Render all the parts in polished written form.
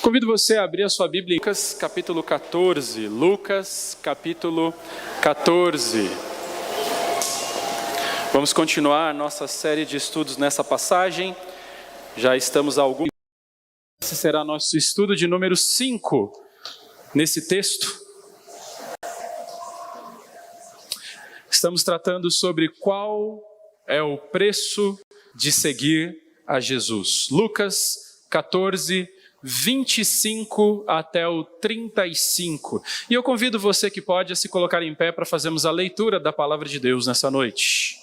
Convido você a abrir a sua Bíblia em Lucas capítulo 14. Lucas capítulo 14. Vamos continuar nossa série de estudos nessa passagem. Já estamos há algum tempo. Esse será nosso estudo de número 5 nesse texto. Estamos tratando sobre qual é o preço de seguir a Jesus. Lucas 14, 25 até o 35. E eu convido você que pode a se colocar em pé para fazermos a leitura da palavra de Deus nessa noite.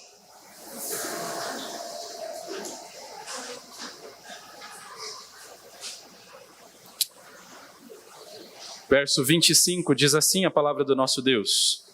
Verso 25 diz assim a palavra do nosso Deus.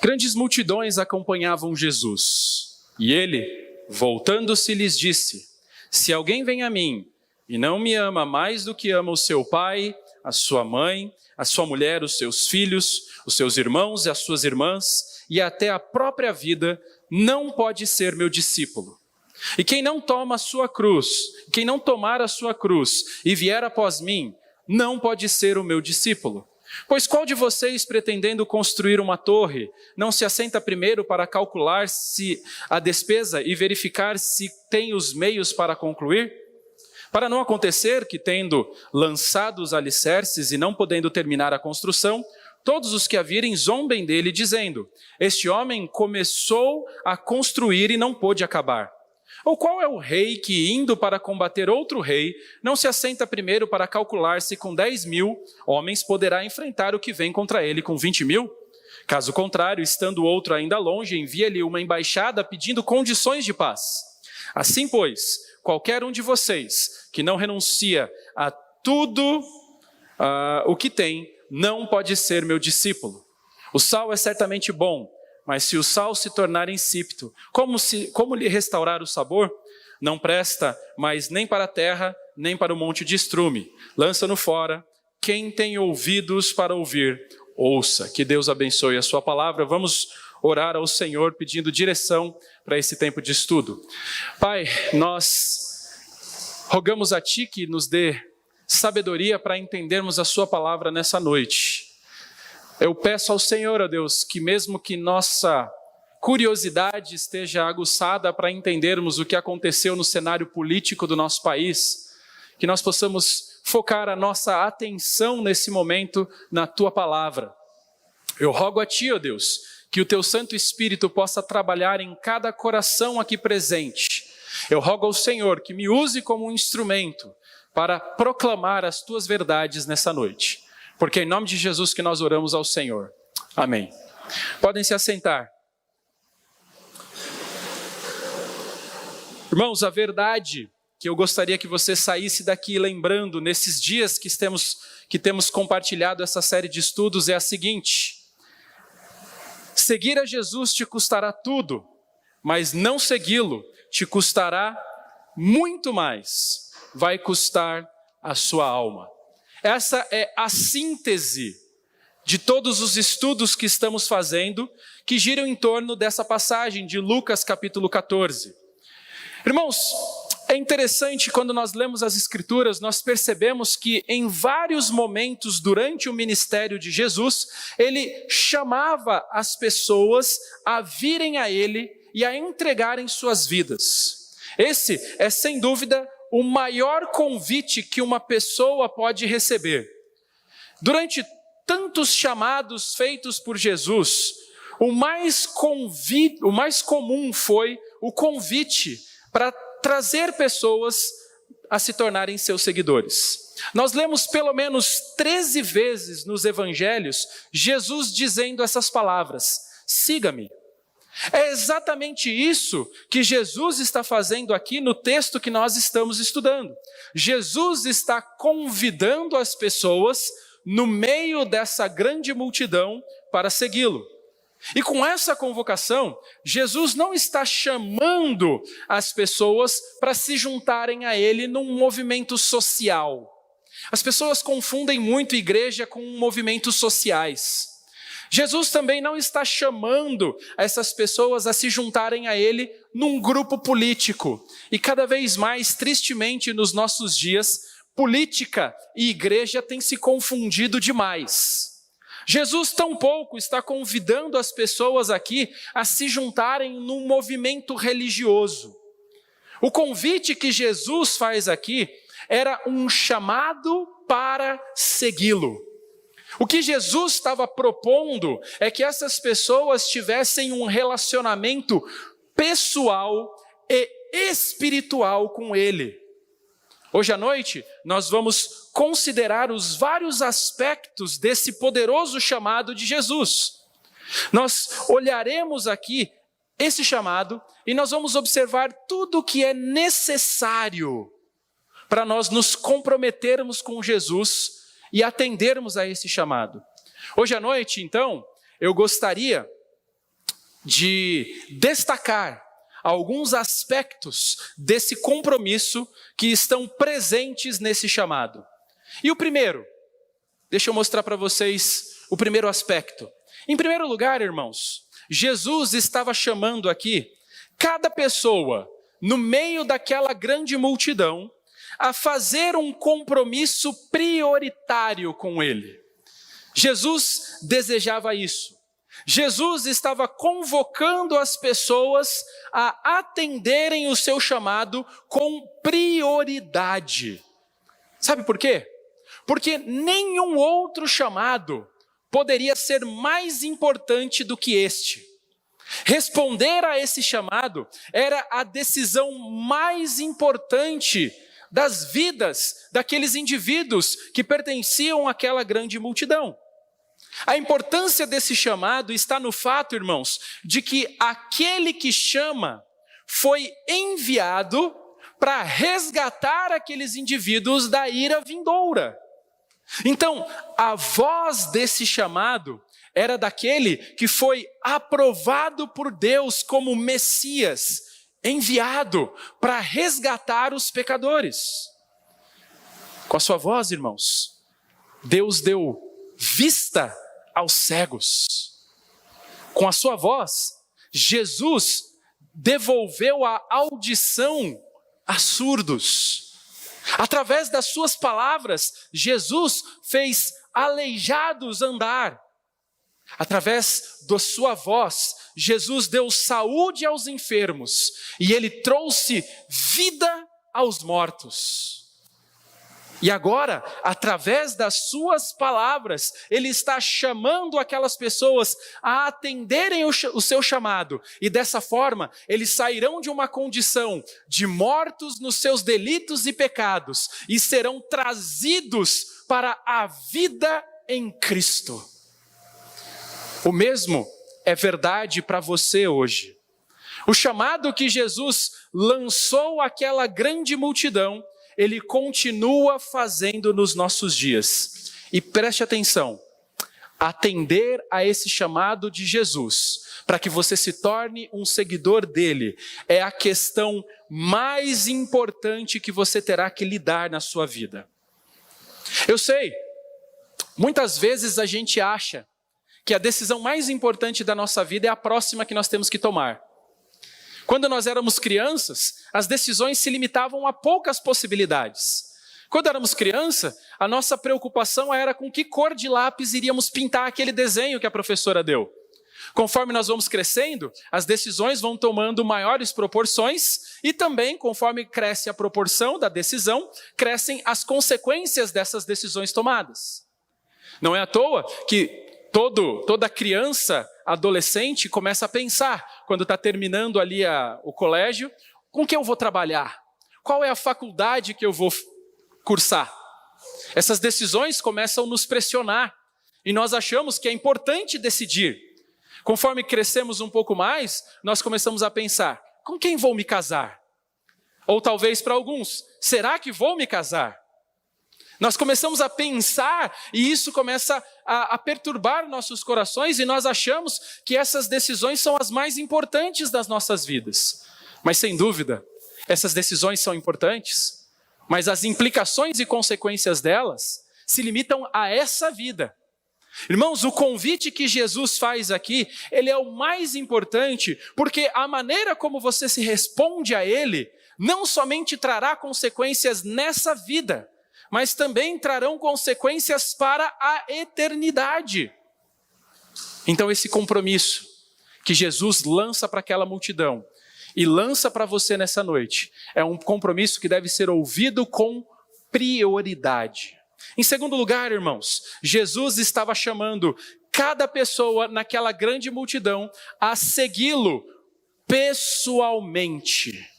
Grandes multidões acompanhavam Jesus, e ele, voltando-se, lhes disse: se alguém vem a mim e não me ama mais do que ama o seu pai, a sua mãe, a sua mulher, os seus filhos, os seus irmãos e as suas irmãs, e até a própria vida, não pode ser meu discípulo. E quem não toma a sua cruz, quem não tomar a sua cruz e vier após mim, não pode ser o meu discípulo. Pois qual de vocês, pretendendo construir uma torre, não se assenta primeiro para calcular se a despesa e verificar se tem os meios para concluir? Para não acontecer que, tendo lançado os alicerces e não podendo terminar a construção, todos os que a virem zombem dele, dizendo: este homem começou a construir e não pôde acabar. Ou qual é o rei que, indo para combater outro rei, não se assenta primeiro para calcular se com 10.000 homens poderá enfrentar o que vem contra ele com 20.000? Caso contrário, estando o outro ainda longe, envia-lhe uma embaixada pedindo condições de paz. Assim, pois, qualquer um de vocês que não renuncia a tudo o que tem, não pode ser meu discípulo. O sal é certamente bom, mas se o sal se tornar insípido, como lhe restaurar o sabor? Não presta mais nem para a terra, nem para o monte de estrume. Lança-no fora. Quem tem ouvidos para ouvir, ouça. Que Deus abençoe a sua palavra. Vamos orar ao Senhor pedindo direção para esse tempo de estudo. Pai, nós rogamos a Ti que nos dê sabedoria para entendermos a sua palavra nessa noite. Eu peço ao Senhor, ó Deus, que mesmo que nossa curiosidade esteja aguçada para entendermos o que aconteceu no cenário político do nosso país, que nós possamos focar a nossa atenção nesse momento na Tua palavra. Eu rogo a Ti, ó Deus, que o Teu Santo Espírito possa trabalhar em cada coração aqui presente. Eu rogo ao Senhor que me use como um instrumento para proclamar as Tuas verdades nessa noite. Porque é em nome de Jesus que nós oramos ao Senhor. Amém. Podem se assentar. Irmãos, a verdade que eu gostaria que você saísse daqui lembrando nesses dias que temos compartilhado essa série de estudos é a seguinte: seguir a Jesus te custará tudo, mas não segui-lo te custará muito mais. Vai custar a sua alma. Essa é a síntese de todos os estudos que estamos fazendo, que giram em torno dessa passagem de Lucas capítulo 14. Irmãos, é interessante quando nós lemos as Escrituras, nós percebemos que em vários momentos durante o ministério de Jesus, ele chamava as pessoas a virem a ele e a entregarem suas vidas. Esse é sem dúvida o maior convite que uma pessoa pode receber. Durante tantos chamados feitos por Jesus, o mais comum foi o convite para trazer pessoas a se tornarem seus seguidores. Nós lemos pelo menos 13 vezes nos evangelhos Jesus dizendo essas palavras: siga-me. É exatamente isso que Jesus está fazendo aqui no texto que nós estamos estudando. Jesus está convidando as pessoas no meio dessa grande multidão para segui-lo. E com essa convocação, Jesus não está chamando as pessoas para se juntarem a ele num movimento social. As pessoas confundem muito igreja com movimentos sociais. Jesus também não está chamando essas pessoas a se juntarem a ele num grupo político. E cada vez mais, tristemente, nos nossos dias, política e igreja têm se confundido demais. Jesus tampouco está convidando as pessoas aqui a se juntarem num movimento religioso. O convite que Jesus faz aqui era um chamado para segui-lo. O que Jesus estava propondo é que essas pessoas tivessem um relacionamento pessoal e espiritual com Ele. Hoje à noite, nós vamos considerar os vários aspectos desse poderoso chamado de Jesus. Nós olharemos aqui esse chamado e nós vamos observar tudo o que é necessário para nós nos comprometermos com Jesus e atendermos a esse chamado. Hoje à noite, então, eu gostaria de destacar alguns aspectos desse compromisso que estão presentes nesse chamado. E o primeiro, deixa eu mostrar para vocês o primeiro aspecto. Em primeiro lugar, irmãos, Jesus estava chamando aqui cada pessoa no meio daquela grande multidão a fazer um compromisso prioritário com Ele. Jesus desejava isso. Jesus estava convocando as pessoas a atenderem o seu chamado com prioridade. Sabe por quê? Porque nenhum outro chamado poderia ser mais importante do que este. Responder a esse chamado era a decisão mais importante das vidas daqueles indivíduos que pertenciam àquela grande multidão. A importância desse chamado está no fato, irmãos, de que aquele que chama foi enviado para resgatar aqueles indivíduos da ira vindoura. Então, a voz desse chamado era daquele que foi aprovado por Deus como Messias, enviado para resgatar os pecadores. Com a sua voz, irmãos, Deus deu vista aos cegos. Com a sua voz, Jesus devolveu a audição a surdos. Através das suas palavras, Jesus fez aleijados andar. Através da sua voz, Jesus deu saúde aos enfermos e ele trouxe vida aos mortos. E agora, através das suas palavras, ele está chamando aquelas pessoas a atenderem o seu chamado. E dessa forma, eles sairão de uma condição de mortos nos seus delitos e pecados e serão trazidos para a vida em Cristo. O mesmo é verdade para você hoje. O chamado que Jesus lançou àquela grande multidão, ele continua fazendo nos nossos dias. E preste atenção, atender a esse chamado de Jesus, para que você se torne um seguidor dele, é a questão mais importante que você terá que lidar na sua vida. Eu sei, muitas vezes a gente acha que a decisão mais importante da nossa vida é a próxima que nós temos que tomar. Quando nós éramos crianças, as decisões se limitavam a poucas possibilidades. Quando éramos criança, a nossa preocupação era com que cor de lápis iríamos pintar aquele desenho que a professora deu. Conforme nós vamos crescendo, as decisões vão tomando maiores proporções e também, conforme cresce a proporção da decisão, crescem as consequências dessas decisões tomadas. Não é à toa que toda criança, adolescente, começa a pensar, quando está terminando ali o colégio, com que eu vou trabalhar? Qual é a faculdade que eu vou cursar? Essas decisões começam a nos pressionar e nós achamos que é importante decidir. Conforme crescemos um pouco mais, nós começamos a pensar, com quem vou me casar? Ou talvez para alguns, será que vou me casar? Nós começamos a pensar e isso começa a perturbar nossos corações e nós achamos que essas decisões são as mais importantes das nossas vidas. Mas sem dúvida, essas decisões são importantes, mas as implicações e consequências delas se limitam a essa vida. Irmãos, o convite que Jesus faz aqui, ele é o mais importante, porque a maneira como você se responde a ele, não somente trará consequências nessa vida, mas também trarão consequências para a eternidade. Então esse compromisso que Jesus lança para aquela multidão e lança para você nessa noite, é um compromisso que deve ser ouvido com prioridade. Em segundo lugar, irmãos, Jesus estava chamando cada pessoa naquela grande multidão a segui-lo pessoalmente.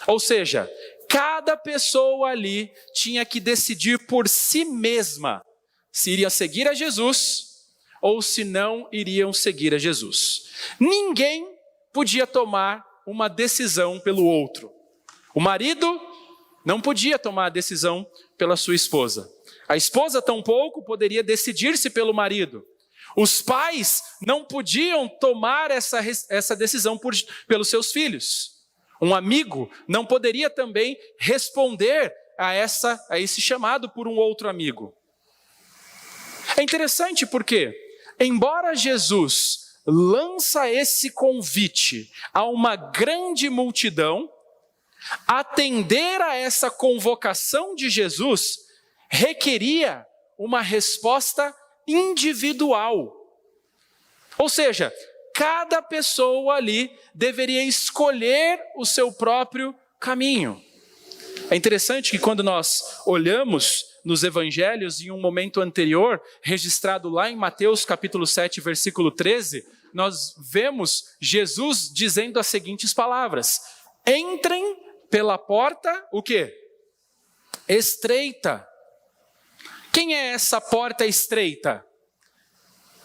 Ou seja, cada pessoa ali tinha que decidir por si mesma se iria seguir a Jesus ou se não iriam seguir a Jesus. Ninguém podia tomar uma decisão pelo outro. O marido não podia tomar a decisão pela sua esposa. A esposa tampouco poderia decidir-se pelo marido. Os pais não podiam tomar essa decisão pelos seus filhos. Um amigo não poderia também responder a esse chamado por um outro amigo. É interessante porque, embora Jesus lança esse convite a uma grande multidão, atender a essa convocação de Jesus requeria uma resposta individual. Ou seja, cada pessoa ali deveria escolher o seu próprio caminho. É interessante que quando nós olhamos nos evangelhos, em um momento anterior, registrado lá em Mateus capítulo 7, versículo 13, nós vemos Jesus dizendo as seguintes palavras: entrem pela porta, o quê? Estreita. Quem é essa porta estreita?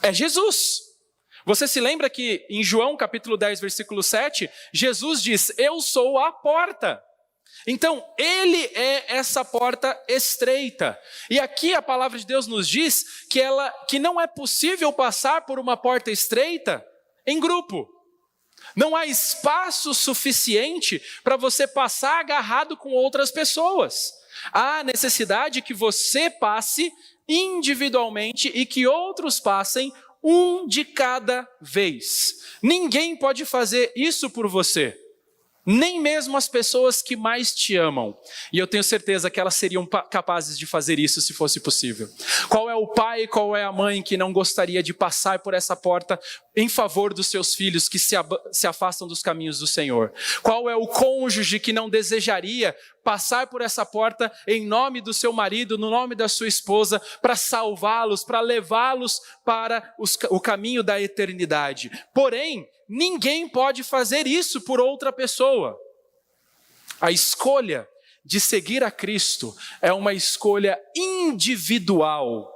É Jesus. Você se lembra que em João capítulo 10, versículo 7, Jesus diz: eu sou a porta. Então, ele é essa porta estreita. E aqui a palavra de Deus nos diz que não é possível passar por uma porta estreita em grupo. Não há espaço suficiente para você passar agarrado com outras pessoas. Há necessidade que você passe individualmente e que outros passem um de cada vez. Ninguém pode fazer isso por você. Nem mesmo as pessoas que mais te amam. E eu tenho certeza que elas seriam capazes de fazer isso se fosse possível. Qual é o pai, qual é a mãe que não gostaria de passar por essa porta em favor dos seus filhos que se afastam dos caminhos do Senhor? Qual é o cônjuge que não desejaria passar por essa porta em nome do seu marido, no nome da sua esposa, para salvá-los, para levá-los para o caminho da eternidade? Porém, ninguém pode fazer isso por outra pessoa. A escolha de seguir a Cristo é uma escolha individual.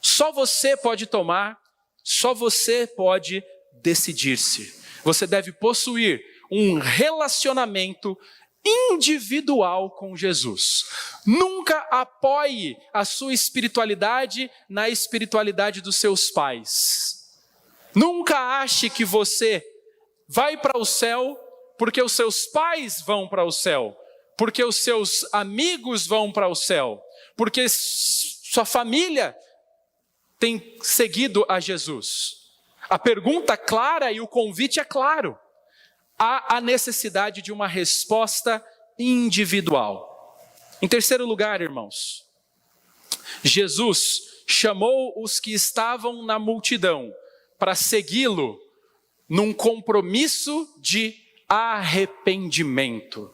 Só você pode tomar, só você pode decidir-se. Você deve possuir um relacionamento individual com Jesus. Nunca apoie a sua espiritualidade na espiritualidade dos seus pais. Nunca ache que você vai para o céu porque os seus pais vão para o céu, porque os seus amigos vão para o céu, porque sua família tem seguido a Jesus. A pergunta clara e o convite é claro. Há a necessidade de uma resposta individual. Em terceiro lugar, irmãos, Jesus chamou os que estavam na multidão para segui-lo num compromisso de arrependimento.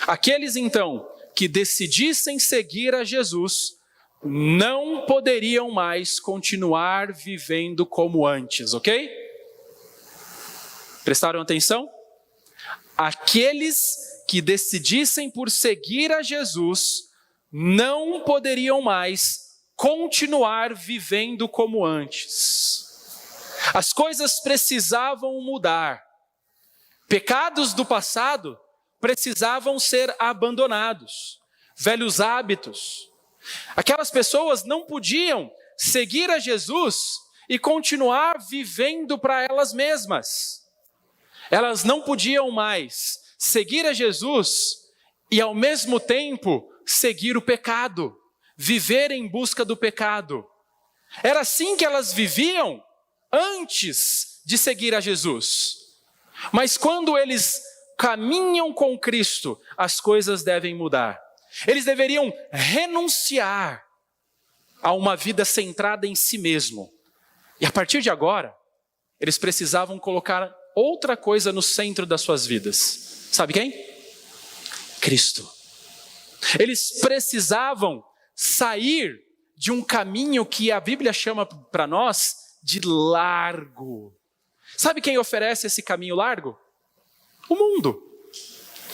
Aqueles, então, que decidissem seguir a Jesus, não poderiam mais continuar vivendo como antes, ok? Prestaram atenção? Aqueles que decidissem por seguir a Jesus, não poderiam mais continuar vivendo como antes. As coisas precisavam mudar. Pecados do passado precisavam ser abandonados. Velhos hábitos. Aquelas pessoas não podiam seguir a Jesus e continuar vivendo para elas mesmas. Elas não podiam mais seguir a Jesus e ao mesmo tempo seguir o pecado, viver em busca do pecado. Era assim que elas viviam antes de seguir a Jesus. Mas quando eles caminham com Cristo, as coisas devem mudar. Eles deveriam renunciar a uma vida centrada em si mesmo. E a partir de agora, eles precisavam colocar outra coisa no centro das suas vidas. Sabe quem? Cristo. Eles precisavam sair de um caminho que a Bíblia chama para nós de largo. Sabe quem oferece esse caminho largo? O mundo.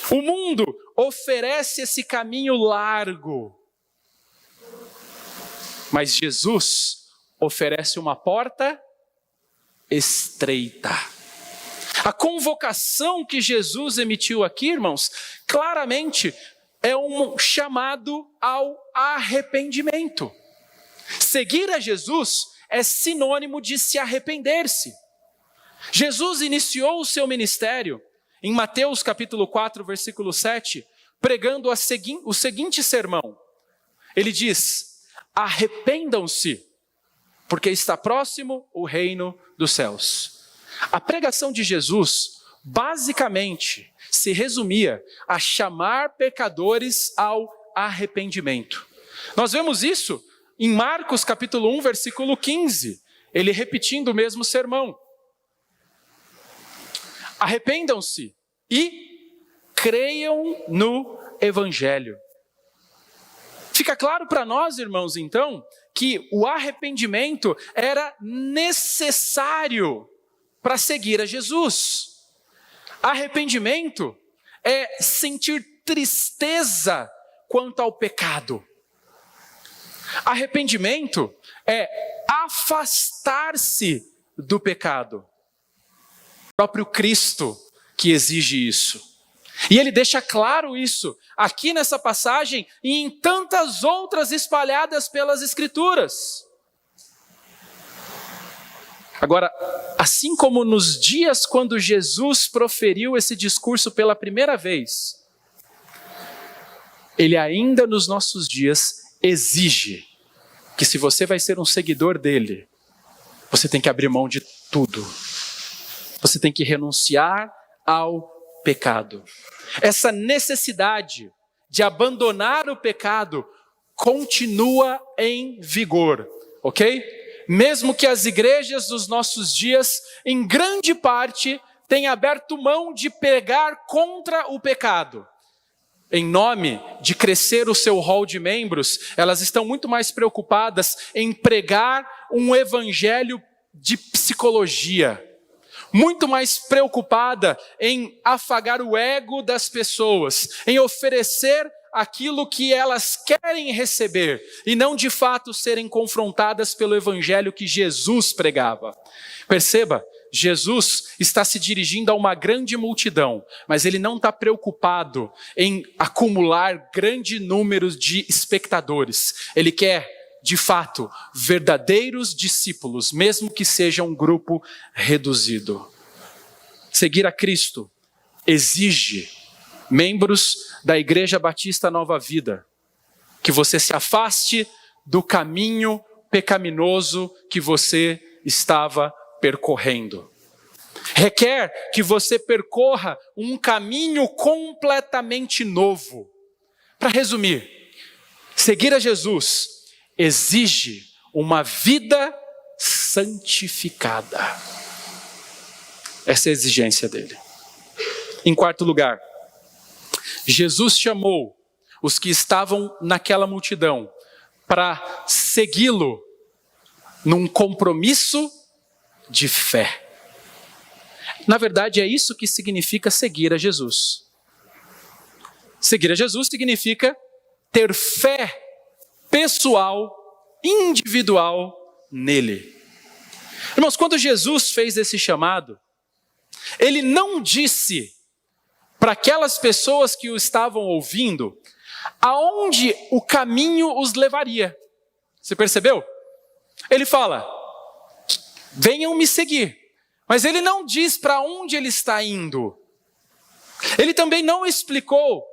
O mundo oferece esse caminho largo. Mas Jesus oferece uma porta estreita. A convocação que Jesus emitiu aqui, irmãos, claramente é um chamado ao arrependimento. Seguir a Jesus é sinônimo de se arrepender-se. Jesus iniciou o seu ministério em Mateus capítulo 4, versículo 7, pregando o seguinte sermão. Ele diz: arrependam-se, porque está próximo o reino dos céus. A pregação de Jesus, basicamente, se resumia a chamar pecadores ao arrependimento. Nós vemos isso em Marcos capítulo 1, versículo 15, ele repetindo o mesmo sermão. Arrependam-se e creiam no Evangelho. Fica claro para nós, irmãos, então, que o arrependimento era necessário para seguir a Jesus. Arrependimento é sentir tristeza quanto ao pecado. Arrependimento é afastar-se do pecado. O próprio Cristo que exige isso. E ele deixa claro isso aqui nessa passagem e em tantas outras espalhadas pelas Escrituras. Agora, assim como nos dias quando Jesus proferiu esse discurso pela primeira vez, ele ainda nos nossos dias exige que se você vai ser um seguidor dele, você tem que abrir mão de tudo. Você tem que renunciar ao pecado. Essa necessidade de abandonar o pecado continua em vigor, ok? Mesmo que as igrejas dos nossos dias, em grande parte, tenham aberto mão de pregar contra o pecado. Em nome de crescer o seu rol de membros, elas estão muito mais preocupadas em pregar um evangelho de psicologia, muito mais preocupada em afagar o ego das pessoas, em oferecer aquilo que elas querem receber, e não de fato serem confrontadas pelo evangelho que Jesus pregava. Perceba, Jesus está se dirigindo a uma grande multidão, mas ele não está preocupado em acumular grande número de espectadores. Ele quer, de fato, verdadeiros discípulos, mesmo que seja um grupo reduzido. Seguir a Cristo exige, membros da Igreja Batista Nova Vida, que você se afaste do caminho pecaminoso que você estava percorrendo. Requer que você percorra um caminho completamente novo. Para resumir, seguir a Jesus exige uma vida santificada. Essa é a exigência dele. Em quarto lugar, Jesus chamou os que estavam naquela multidão para segui-lo num compromisso de fé. Na verdade, é isso que significa seguir a Jesus. Seguir a Jesus significa ter fé pessoal, individual nele. Irmãos, quando Jesus fez esse chamado, ele não disse para aquelas pessoas que o estavam ouvindo aonde o caminho os levaria. Você percebeu? Ele fala: venham me seguir. Mas ele não diz para onde ele está indo. Ele também não explicou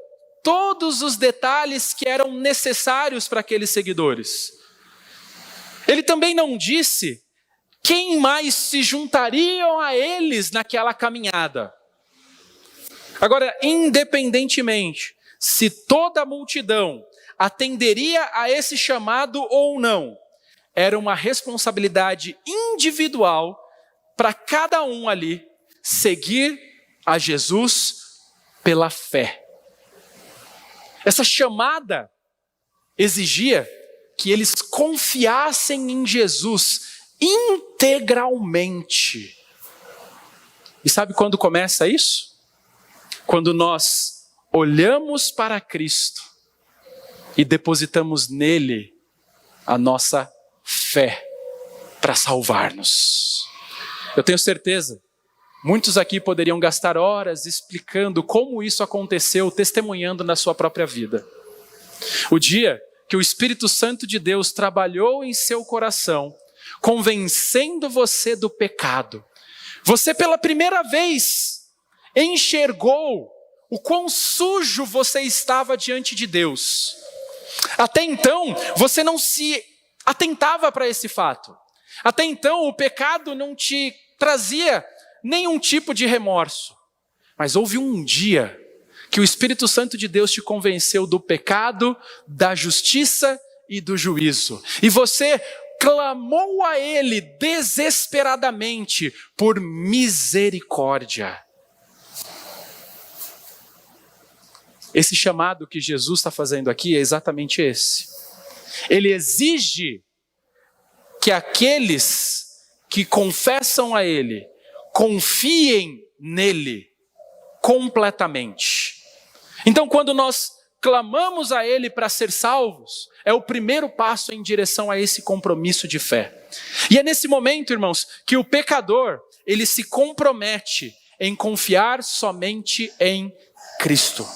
todos os detalhes que eram necessários para aqueles seguidores. Ele também não disse quem mais se juntariam a eles naquela caminhada. Agora, independentemente se toda a multidão atenderia a esse chamado ou não, era uma responsabilidade individual para cada um ali seguir a Jesus pela fé. Essa chamada exigia que eles confiassem em Jesus integralmente. E sabe quando começa isso? Quando nós olhamos para Cristo e depositamos nele a nossa fé para salvar-nos. Eu tenho certeza, muitos aqui poderiam gastar horas explicando como isso aconteceu, testemunhando na sua própria vida. O dia que o Espírito Santo de Deus trabalhou em seu coração, convencendo você do pecado, você pela primeira vez enxergou o quão sujo você estava diante de Deus. Até então, você não se atentava para esse fato. Até então, o pecado não te trazia nenhum tipo de remorso. Mas houve um dia que o Espírito Santo de Deus te convenceu do pecado, da justiça e do juízo. E você clamou a Ele desesperadamente por misericórdia. Esse chamado que Jesus está fazendo aqui é exatamente esse. Ele exige que aqueles que confessam a Ele confiem nele completamente. Então, quando nós clamamos a Ele para ser salvos, é o primeiro passo em direção a esse compromisso de fé. E é nesse momento, irmãos, que o pecador, ele se compromete em confiar somente em Cristo.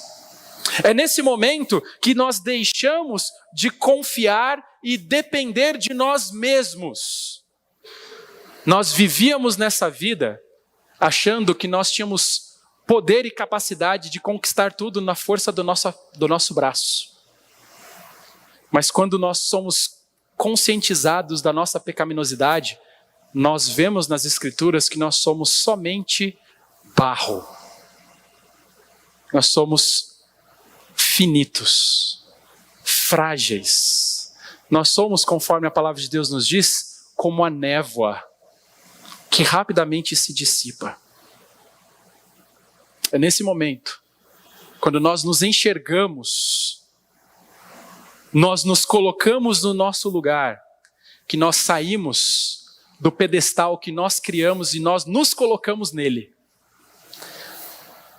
É nesse momento que nós deixamos de confiar e depender de nós mesmos. Nós vivíamos nessa vida achando que nós tínhamos poder e capacidade de conquistar tudo na força do nosso braço. Mas quando nós somos conscientizados da nossa pecaminosidade, nós vemos nas Escrituras que nós somos somente barro. Nós somos finitos, frágeis. Nós somos, conforme a palavra de Deus nos diz, como a névoa que rapidamente se dissipa. É nesse momento, quando nós nos enxergamos, nós nos colocamos no nosso lugar, que nós saímos do pedestal que nós criamos e nós nos colocamos nele.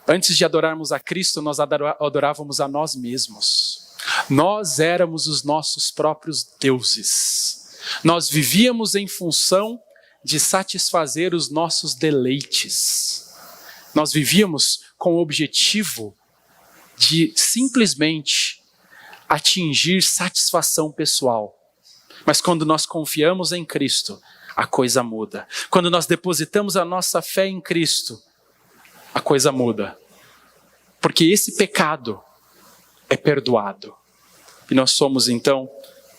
Antes de adorarmos a Cristo, nós adorávamos a nós mesmos. Nós éramos os nossos próprios deuses. Nós vivíamos em função de satisfazer os nossos deleites. Nós vivíamos com o objetivo de simplesmente atingir satisfação pessoal. Mas quando nós confiamos em Cristo, a coisa muda. Quando nós depositamos a nossa fé em Cristo, a coisa muda. Porque esse pecado é perdoado. E nós somos então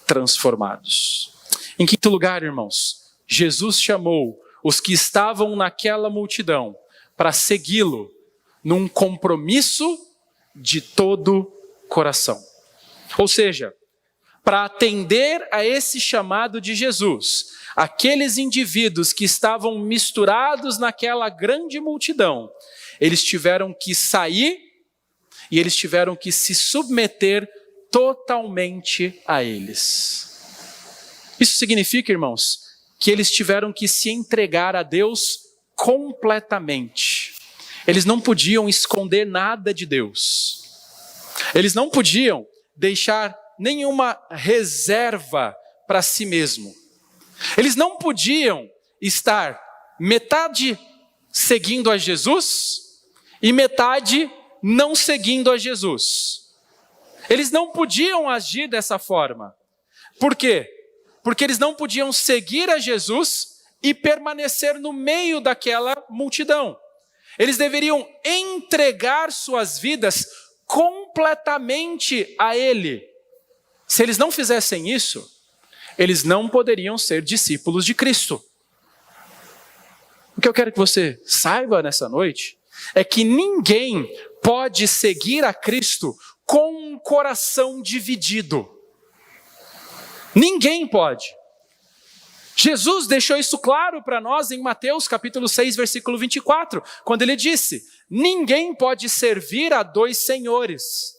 transformados. Em quinto lugar, irmãos, Jesus chamou os que estavam naquela multidão para segui-lo num compromisso de todo coração. Ou seja, para atender a esse chamado de Jesus, aqueles indivíduos que estavam misturados naquela grande multidão, eles tiveram que sair e eles tiveram que se submeter totalmente a eles. Isso significa, irmãos, que eles tiveram que se entregar a Deus completamente. Eles não podiam esconder nada de Deus. Eles não podiam deixar nenhuma reserva para si mesmo. Eles não podiam estar metade seguindo a Jesus e metade não seguindo a Jesus. Eles não podiam agir dessa forma. Por quê? Porque eles não podiam seguir a Jesus e permanecer no meio daquela multidão. Eles deveriam entregar suas vidas completamente a Ele. Se eles não fizessem isso, eles não poderiam ser discípulos de Cristo. O que eu quero que você saiba nessa noite é que ninguém pode seguir a Cristo com um coração dividido. Ninguém pode. Jesus deixou isso claro para nós em Mateus capítulo 6, versículo 24, quando ele disse: ninguém pode servir a dois senhores,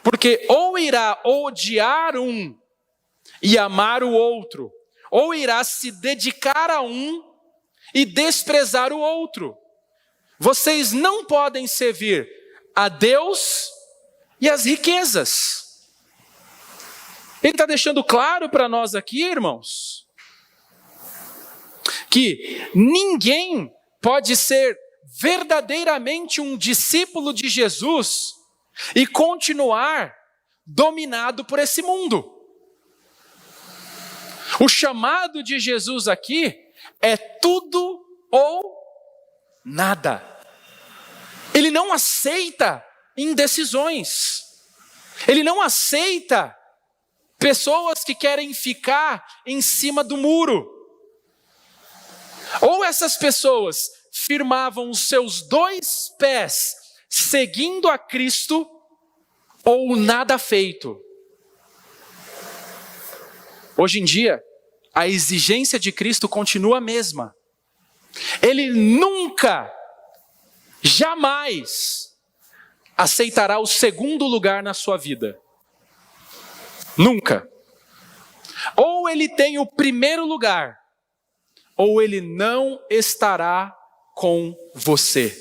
porque ou irá odiar um e amar o outro, ou irá se dedicar a um e desprezar o outro. Vocês não podem servir a Deus e as riquezas. Ele está deixando claro para nós aqui, irmãos, que ninguém pode ser verdadeiramente um discípulo de Jesus e continuar dominado por esse mundo. O chamado de Jesus aqui é tudo ou nada. Ele não aceita indecisões. Ele não aceita pessoas que querem ficar em cima do muro. Ou essas pessoas firmavam os seus dois pés seguindo a Cristo, ou nada feito. Hoje em dia, a exigência de Cristo continua a mesma. Ele nunca, jamais aceitará o segundo lugar na sua vida. Nunca. Ou ele tem o primeiro lugar, ou ele não estará com você.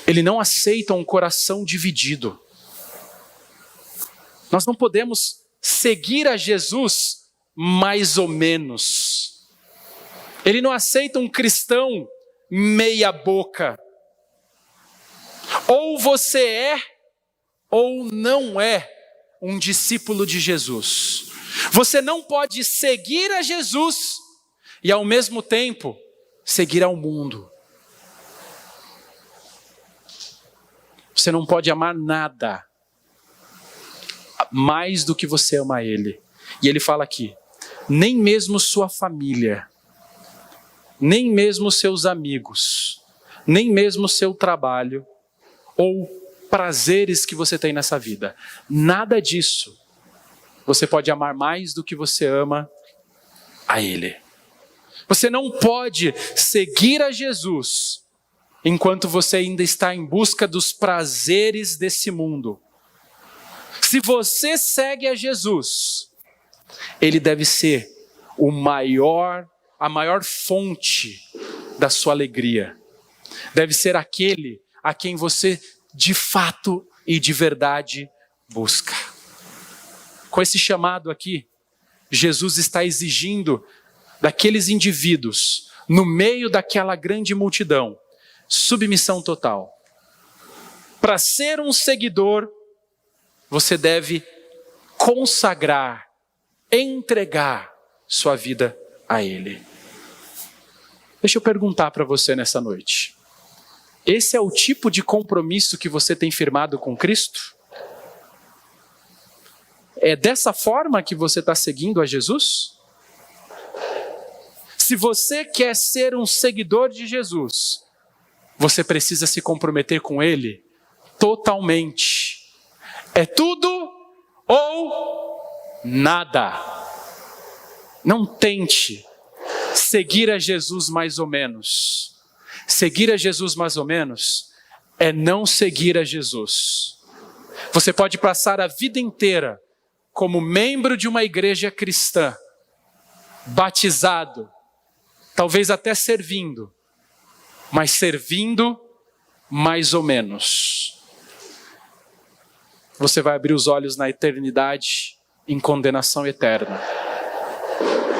Ele não aceita um coração dividido. Nós não podemos seguir a Jesus mais ou menos. Ele não aceita um cristão meia boca. Ou você é, ou não é um discípulo de Jesus. Você não pode seguir a Jesus e ao mesmo tempo seguir ao mundo. Você não pode amar nada mais do que você ama a Ele. E Ele fala aqui, nem mesmo sua família, nem mesmo seus amigos, nem mesmo seu trabalho, ou prazeres que você tem nessa vida. Nada disso você pode amar mais do que você ama a Ele. Você não pode seguir a Jesus enquanto você ainda está em busca dos prazeres desse mundo. Se você segue a Jesus, Ele deve ser a maior fonte da sua alegria. Deve ser aquele a quem você de fato e de verdade busca. Com esse chamado aqui, Jesus está exigindo daqueles indivíduos, no meio daquela grande multidão, submissão total. Para ser um seguidor, você deve consagrar, entregar sua vida a Ele. Deixa eu perguntar para você nessa noite. Esse é o tipo de compromisso que você tem firmado com Cristo? É dessa forma que você está seguindo a Jesus? Se você quer ser um seguidor de Jesus, você precisa se comprometer com Ele totalmente. É tudo ou nada. Não tente seguir a Jesus mais ou menos. Seguir a Jesus mais ou menos é não seguir a Jesus. Você pode passar a vida inteira como membro de uma igreja cristã, batizado, talvez até servindo, mas servindo mais ou menos. Você vai abrir os olhos na eternidade em condenação eterna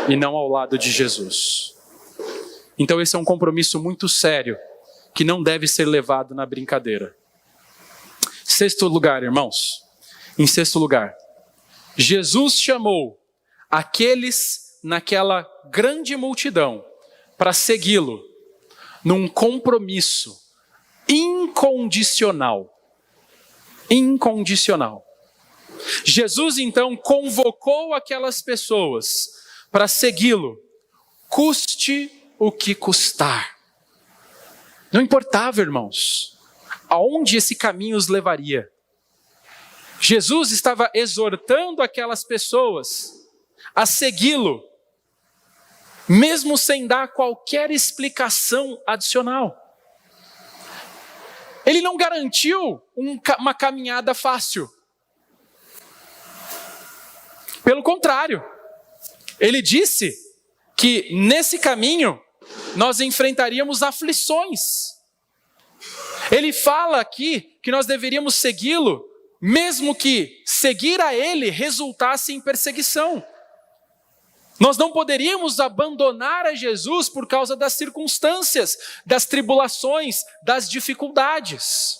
e não ao lado de Jesus. Então esse é um compromisso muito sério que não deve ser levado na brincadeira. Sexto lugar, irmãos. Em sexto lugar, Jesus chamou aqueles naquela grande multidão para segui-lo num compromisso incondicional. Incondicional. Jesus então convocou aquelas pessoas para segui-lo, custe o que custar. Não importava, irmãos, aonde esse caminho os levaria. Jesus estava exortando aquelas pessoas a segui-lo, mesmo sem dar qualquer explicação adicional. Ele não garantiu uma caminhada fácil. Pelo contrário, ele disse que nesse caminho nós enfrentaríamos aflições. Ele fala aqui que nós deveríamos segui-lo, mesmo que seguir a ele resultasse em perseguição. Nós não poderíamos abandonar a Jesus por causa das circunstâncias, das tribulações, das dificuldades.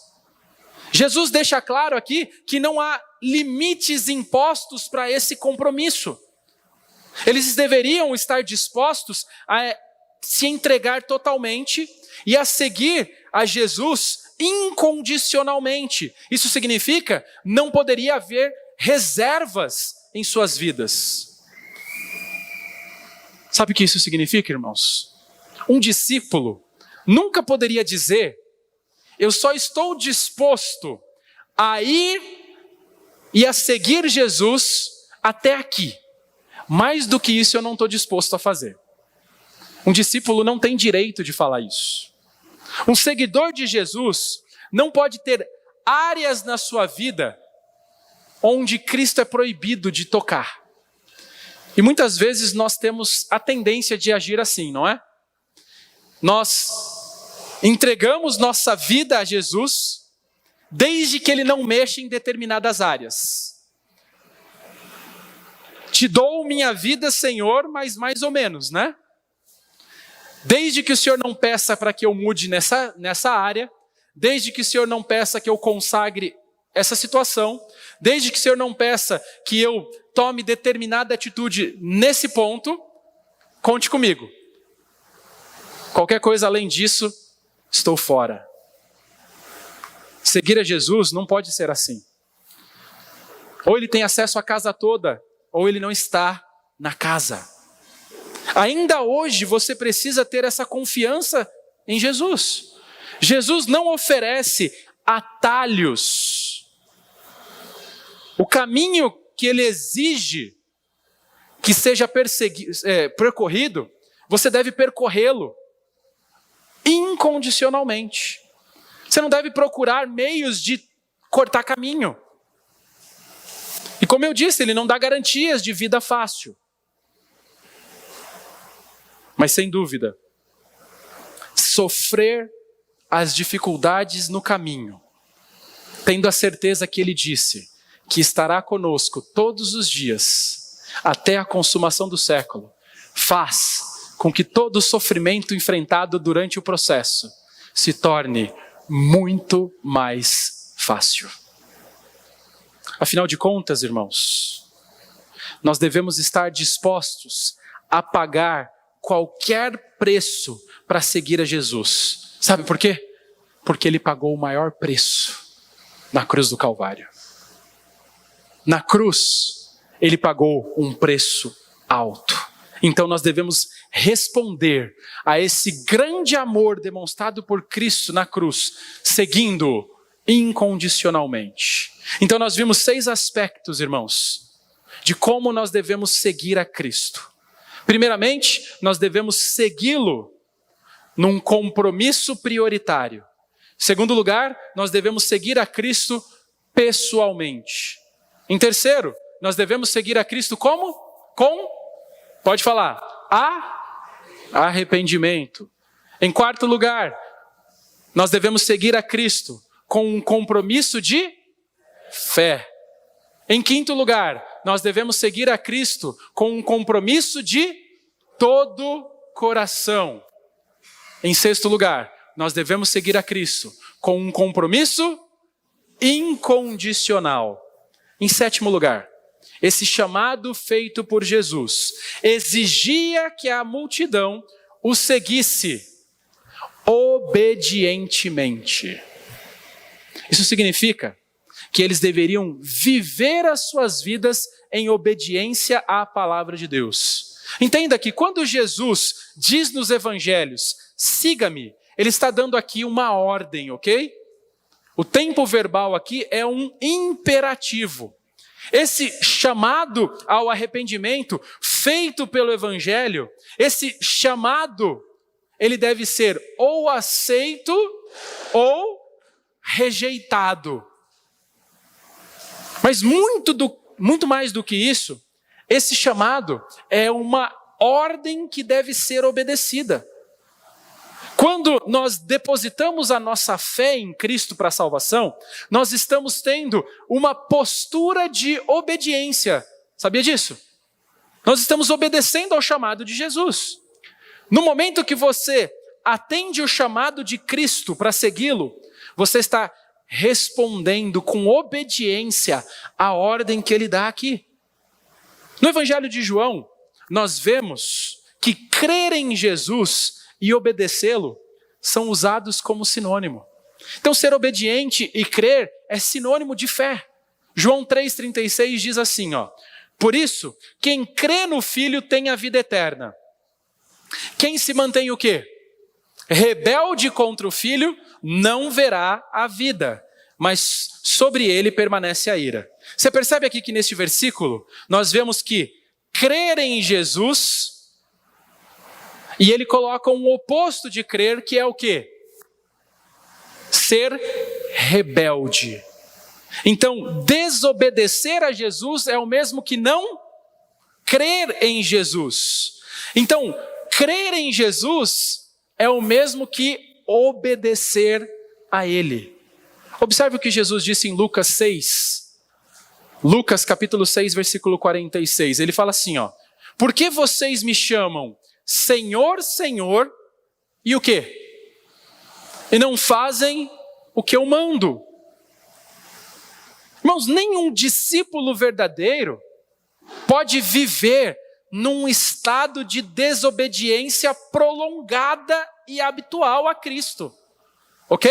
Jesus deixa claro aqui que não há limites impostos para esse compromisso. Eles deveriam estar dispostos a se entregar totalmente e a seguir a Jesus incondicionalmente. Isso significa não poderia haver reservas em suas vidas. Sabe o que isso significa, irmãos? Um discípulo nunca poderia dizer: eu só estou disposto a ir e a seguir Jesus até aqui. Mais do que isso eu não estou disposto a fazer. Um discípulo não tem direito de falar isso. Um seguidor de Jesus não pode ter áreas na sua vida onde Cristo é proibido de tocar. E muitas vezes nós temos a tendência de agir assim, não é? Nós entregamos nossa vida a Jesus desde que Ele não mexa em determinadas áreas. Te dou minha vida, Senhor, mas mais ou menos, né? Desde que o Senhor não peça para que eu mude nessa área, desde que o Senhor não peça que eu consagre essa situação, desde que o Senhor não peça que eu tome determinada atitude nesse ponto, conte comigo. Qualquer coisa além disso, estou fora. Seguir a Jesus não pode ser assim. Ou ele tem acesso à casa toda, ou ele não está na casa. Ainda hoje você precisa ter essa confiança em Jesus. Jesus não oferece atalhos. O caminho que ele exige que seja percorrido, você deve percorrê-lo incondicionalmente. Você não deve procurar meios de cortar caminho. E como eu disse, ele não dá garantias de vida fácil. Mas sem dúvida, sofrer as dificuldades no caminho, tendo a certeza que ele disse que estará conosco todos os dias, até a consumação do século, faz com que todo o sofrimento enfrentado durante o processo se torne muito mais fácil. Afinal de contas, irmãos, nós devemos estar dispostos a pagar qualquer preço para seguir a Jesus. Sabe por quê? Porque ele pagou o maior preço na cruz do Calvário. Na cruz, ele pagou um preço alto. Então nós devemos responder a esse grande amor demonstrado por Cristo na cruz, seguindo-o incondicionalmente. Então nós vimos 6 aspectos, irmãos, de como nós devemos seguir a Cristo. Primeiramente, nós devemos segui-lo num compromisso prioritário. Segundo lugar, nós devemos seguir a Cristo pessoalmente. Em terceiro, nós devemos seguir a Cristo como? Pode falar, arrependimento. Em quarto lugar, nós devemos seguir a Cristo com um compromisso de fé. Em quinto lugar, nós devemos seguir a Cristo com um compromisso de todo coração. Em sexto lugar, nós devemos seguir a Cristo com um compromisso incondicional. Em sétimo lugar, esse chamado feito por Jesus exigia que a multidão o seguisse obedientemente. Isso significa que eles deveriam viver as suas vidas em obediência à palavra de Deus. Entenda que quando Jesus diz nos evangelhos, siga-me, ele está dando aqui uma ordem, ok? O tempo verbal aqui é um imperativo. Esse chamado ao arrependimento feito pelo evangelho, esse chamado, ele deve ser ou aceito ou rejeitado. Mas muito mais do que isso, esse chamado é uma ordem que deve ser obedecida. Quando nós depositamos a nossa fé em Cristo para a salvação, nós estamos tendo uma postura de obediência. Sabia disso? Nós estamos obedecendo ao chamado de Jesus. No momento que você atende o chamado de Cristo para segui-lo, você está respondendo com obediência à ordem que ele dá aqui. No Evangelho de João, nós vemos que crer em Jesus e obedecê-lo são usados como sinônimo. Então, ser obediente e crer é sinônimo de fé. João 3,36 diz assim, por isso, quem crê no Filho tem a vida eterna. Quem se mantém o quê? Rebelde contra o Filho não verá a vida, mas sobre ele permanece a ira. Você percebe aqui que neste versículo, nós vemos que crer em Jesus, e ele coloca um oposto de crer, que é o quê? Ser rebelde. Então, desobedecer a Jesus é o mesmo que não crer em Jesus. Então, crer em Jesus é o mesmo que obedecer a ele. Observe o que Jesus disse em Lucas 6. Lucas capítulo 6, versículo 46. Ele fala assim, por que vocês me chamam Senhor, Senhor, e o quê? E não fazem o que eu mando. Irmãos, nenhum discípulo verdadeiro pode viver num estado de desobediência prolongada e habitual a Cristo. Ok?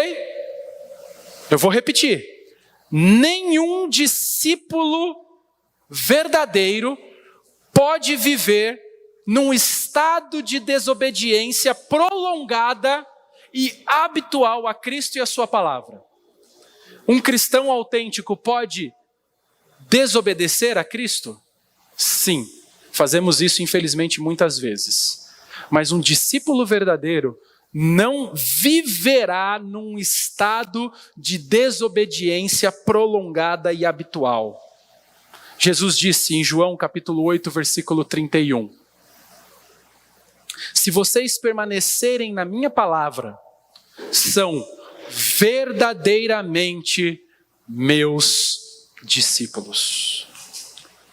Eu vou repetir. Nenhum discípulo verdadeiro pode viver num estado de desobediência prolongada e habitual a Cristo e a sua palavra. Um cristão autêntico pode desobedecer a Cristo? Sim, fazemos isso infelizmente muitas vezes. Mas um discípulo verdadeiro não viverá num estado de desobediência prolongada e habitual. Jesus disse em João capítulo 8, versículo 31, se vocês permanecerem na minha palavra, são verdadeiramente meus discípulos.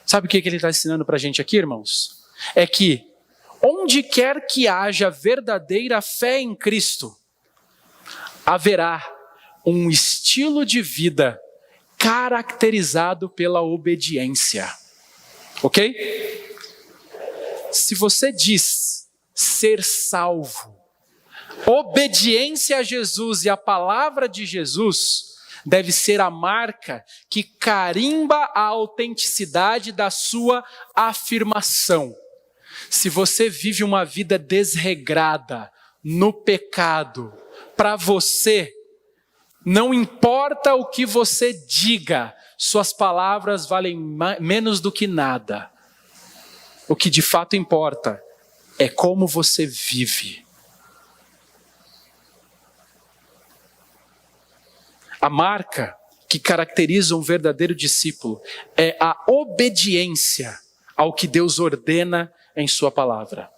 Sabe o que ele está ensinando para a gente aqui, irmãos? É que onde quer que haja verdadeira fé em Cristo, haverá um estilo de vida caracterizado pela obediência. Ok? Se você diz ser salvo, obediência a Jesus e a palavra de Jesus deve ser a marca que carimba a autenticidade da sua afirmação. Se você vive uma vida desregrada, no pecado, para você, não importa o que você diga, suas palavras valem menos do que nada. O que de fato importa é como você vive. A marca que caracteriza um verdadeiro discípulo é a obediência ao que Deus ordena em sua palavra.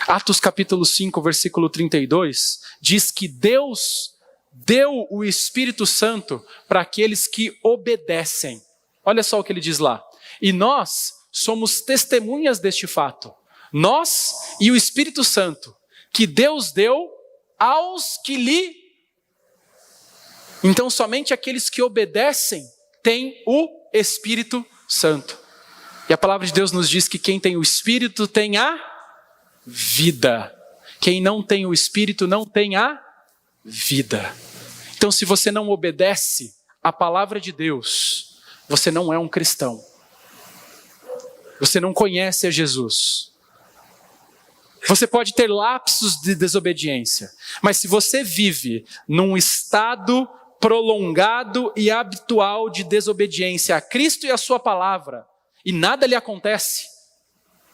Atos capítulo 5, versículo 32, diz que Deus deu o Espírito Santo para aqueles que obedecem. Olha só o que ele diz lá. E nós somos testemunhas deste fato. Nós e o Espírito Santo, que Deus deu aos que lhe... Então, somente aqueles que obedecem têm o Espírito Santo. E a palavra de Deus nos diz que quem tem o Espírito tem a vida. Quem não tem o Espírito não tem a vida. Então, se você não obedece a palavra de Deus, você não é um cristão. Você não conhece a Jesus. Você pode ter lapsos de desobediência, mas se você vive num estado prolongado e habitual de desobediência a Cristo e a sua palavra, e nada lhe acontece,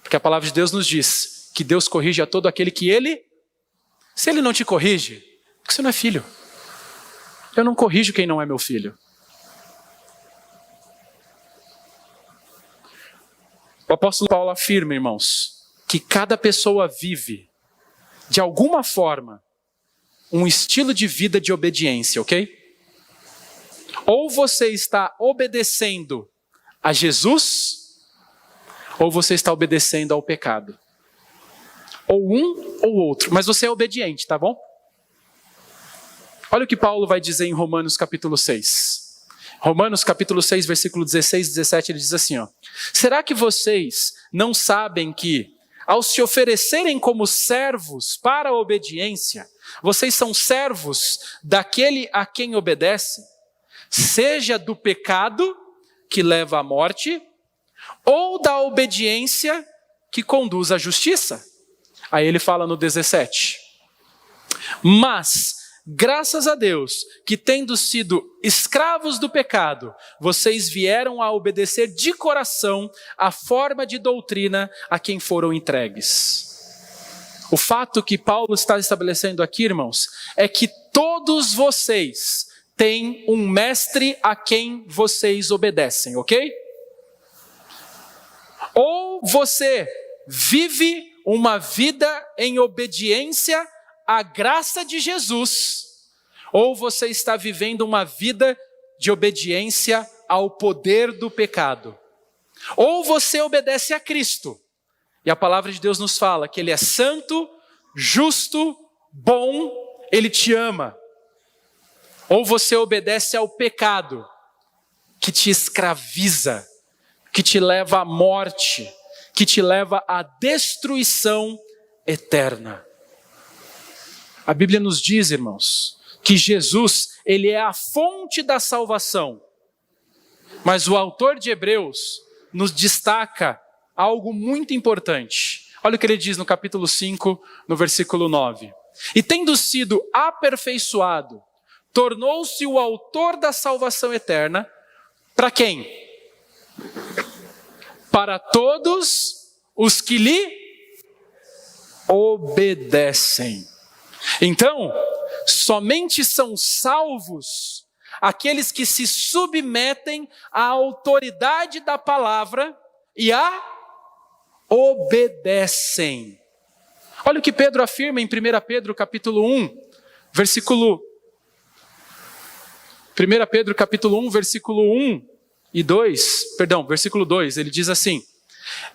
porque a palavra de Deus nos diz que Deus corrige a todo aquele que Ele... Se Ele não te corrige, porque você não é filho. Eu não corrijo quem não é meu filho. O apóstolo Paulo afirma, irmãos, que cada pessoa vive, de alguma forma, um estilo de vida de obediência, ok? Ou você está obedecendo a Jesus, ou você está obedecendo ao pecado. Ou um ou outro, mas você é obediente, tá bom? Olha o que Paulo vai dizer em Romanos capítulo 6. Romanos capítulo 6, versículo 16 e 17, ele diz assim, ó: será que vocês não sabem que, ao se oferecerem como servos para a obediência, vocês são servos daquele a quem obedecem, seja do pecado que leva à morte, ou da obediência que conduz à justiça? Aí ele fala no 17. Mas, graças a Deus, que tendo sido escravos do pecado, vocês vieram a obedecer de coração a forma de doutrina a quem foram entregues. O fato que Paulo está estabelecendo aqui, irmãos, é que todos vocês têm um mestre a quem vocês obedecem, ok? Ou você vive uma vida em obediência à graça de Jesus, ou você está vivendo uma vida de obediência ao poder do pecado. Ou você obedece a Cristo, e a palavra de Deus nos fala que Ele é santo, justo, bom, Ele te ama. Ou você obedece ao pecado, que te escraviza, que te leva à morte, que te leva à destruição eterna. A Bíblia nos diz, irmãos, que Jesus, Ele é a fonte da salvação. Mas o autor de Hebreus nos destaca algo muito importante. Olha o que ele diz no capítulo 5, no versículo 9. E tendo sido aperfeiçoado, tornou-se o autor da salvação eterna. Para quem? Para todos os que lhe obedecem. Então, somente são salvos aqueles que se submetem à autoridade da palavra e a obedecem. Olha o que Pedro afirma em 1 Pedro capítulo 1, versículo 1 Pedro capítulo 1, versículo 1 e 2, versículo 2, ele diz assim: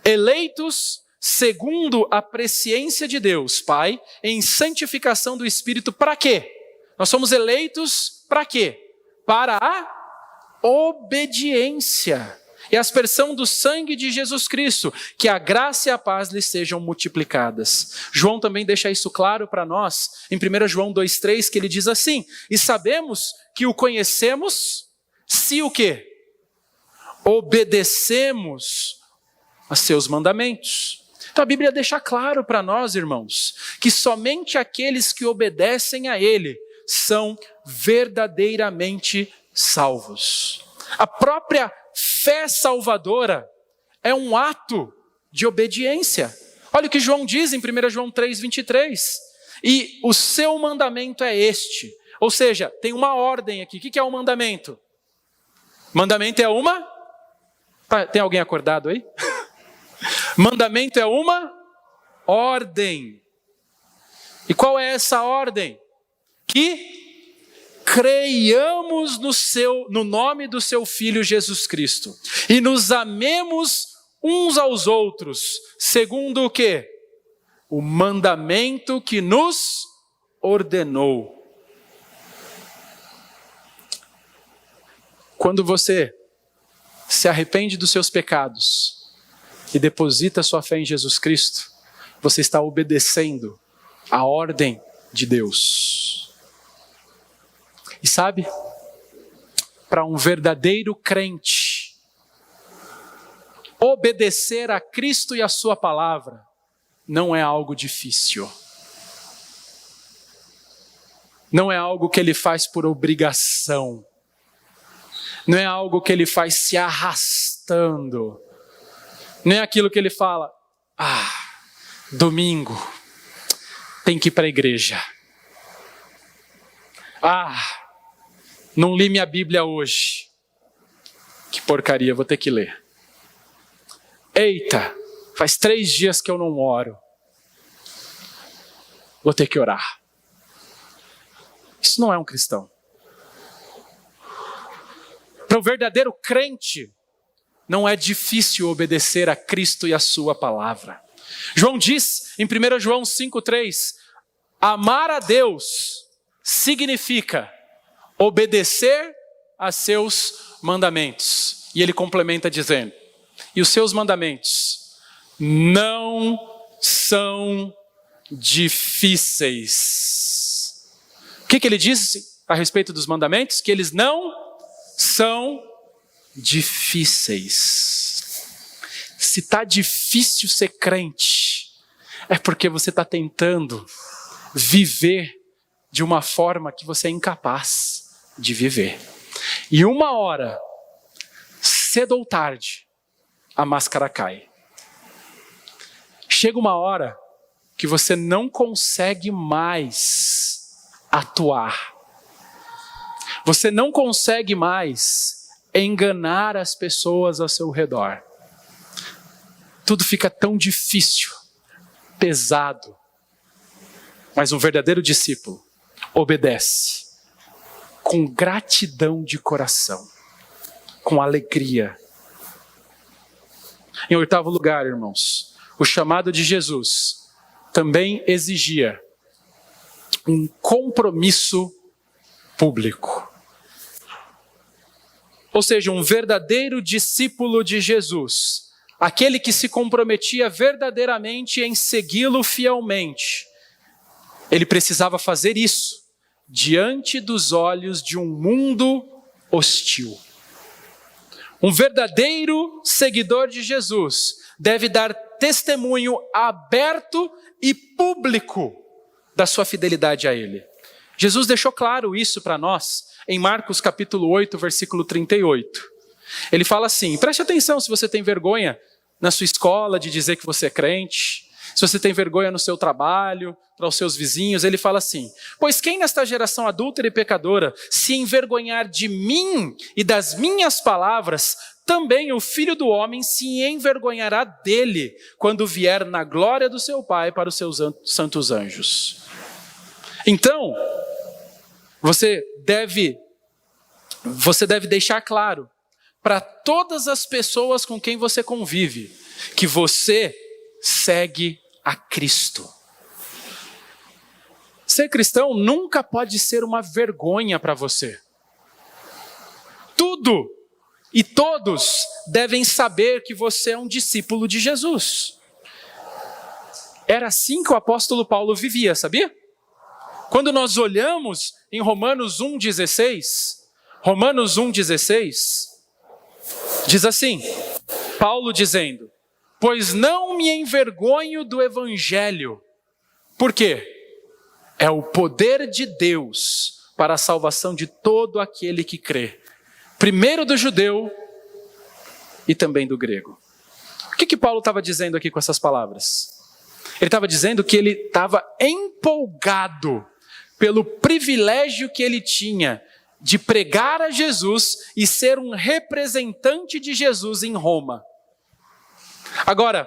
eleitos segundo a presciência de Deus, Pai, em santificação do Espírito, para quê? Nós somos eleitos para quê? Para a obediência e a aspersão do sangue de Jesus Cristo, que a graça e a paz lhes sejam multiplicadas. João também deixa isso claro para nós, em 1 João 2,3, que ele diz assim: e sabemos que o conhecemos, se o quê? Obedecemos a seus mandamentos. Então a Bíblia deixa claro para nós, irmãos, que somente aqueles que obedecem a Ele são verdadeiramente salvos. A própria fé salvadora é um ato de obediência. Olha o que João diz em 1 João 3,23. E o seu mandamento é este. Ou seja, tem uma ordem aqui. O que é um mandamento? Mandamento é uma... Tem alguém acordado aí? Mandamento é uma ordem. E qual é essa ordem? Que creiamos no nome do seu Filho Jesus Cristo e nos amemos uns aos outros, segundo o quê? O mandamento que nos ordenou. Quando você se arrepende dos seus pecados e deposita sua fé em Jesus Cristo, você está obedecendo a ordem de Deus. E sabe, para um verdadeiro crente, obedecer a Cristo e a sua palavra não é algo difícil. Não é algo que ele faz por obrigação. Não é algo que ele faz se arrastando. Não é aquilo que ele fala, domingo, tem que ir para a igreja. Não li minha Bíblia hoje. Que porcaria, vou ter que ler. Eita, faz 3 dias que eu não oro. Vou ter que orar. Isso não é um cristão. Para o verdadeiro crente, não é difícil obedecer a Cristo e a sua palavra. João diz em 1 João 5,3, amar a Deus significa obedecer a seus mandamentos. E ele complementa dizendo, e os seus mandamentos não são difíceis. O que ele diz a respeito dos mandamentos? Que eles não são difíceis. Se está difícil ser crente, é porque você está tentando viver de uma forma que você é incapaz de viver. E uma hora, cedo ou tarde, a máscara cai. Chega uma hora que você não consegue mais atuar. Você não consegue mais enganar as pessoas ao seu redor. Tudo fica tão difícil, pesado. Mas um verdadeiro discípulo obedece com gratidão de coração, com alegria. Em 8º lugar, irmãos, o chamado de Jesus também exigia um compromisso público. Ou seja, um verdadeiro discípulo de Jesus, aquele que se comprometia verdadeiramente em segui-lo fielmente, ele precisava fazer isso diante dos olhos de um mundo hostil. Um verdadeiro seguidor de Jesus deve dar testemunho aberto e público da sua fidelidade a Ele. Jesus deixou claro isso para nós em Marcos capítulo 8, versículo 38. Ele fala assim, preste atenção se você tem vergonha na sua escola de dizer que você é crente, se você tem vergonha no seu trabalho, para os seus vizinhos, ele fala assim, pois quem nesta geração adúltera e pecadora se envergonhar de mim e das minhas palavras, também o Filho do Homem se envergonhará dele quando vier na glória do seu Pai para os seus santos anjos. Então, você deve deixar claro para todas as pessoas com quem você convive que você segue a Cristo. Ser cristão nunca pode ser uma vergonha para você. Tudo e todos devem saber que você é um discípulo de Jesus. Era assim que o apóstolo Paulo vivia, sabia? Quando nós olhamos em Romanos 1,16, diz assim, Paulo dizendo, pois não me envergonho do evangelho. Por quê? É o poder de Deus para a salvação de todo aquele que crê. Primeiro do judeu e também do grego. O que Paulo estava dizendo aqui com essas palavras? Ele estava dizendo que ele estava empolgado pelo privilégio que ele tinha de pregar a Jesus e ser um representante de Jesus em Roma. Agora,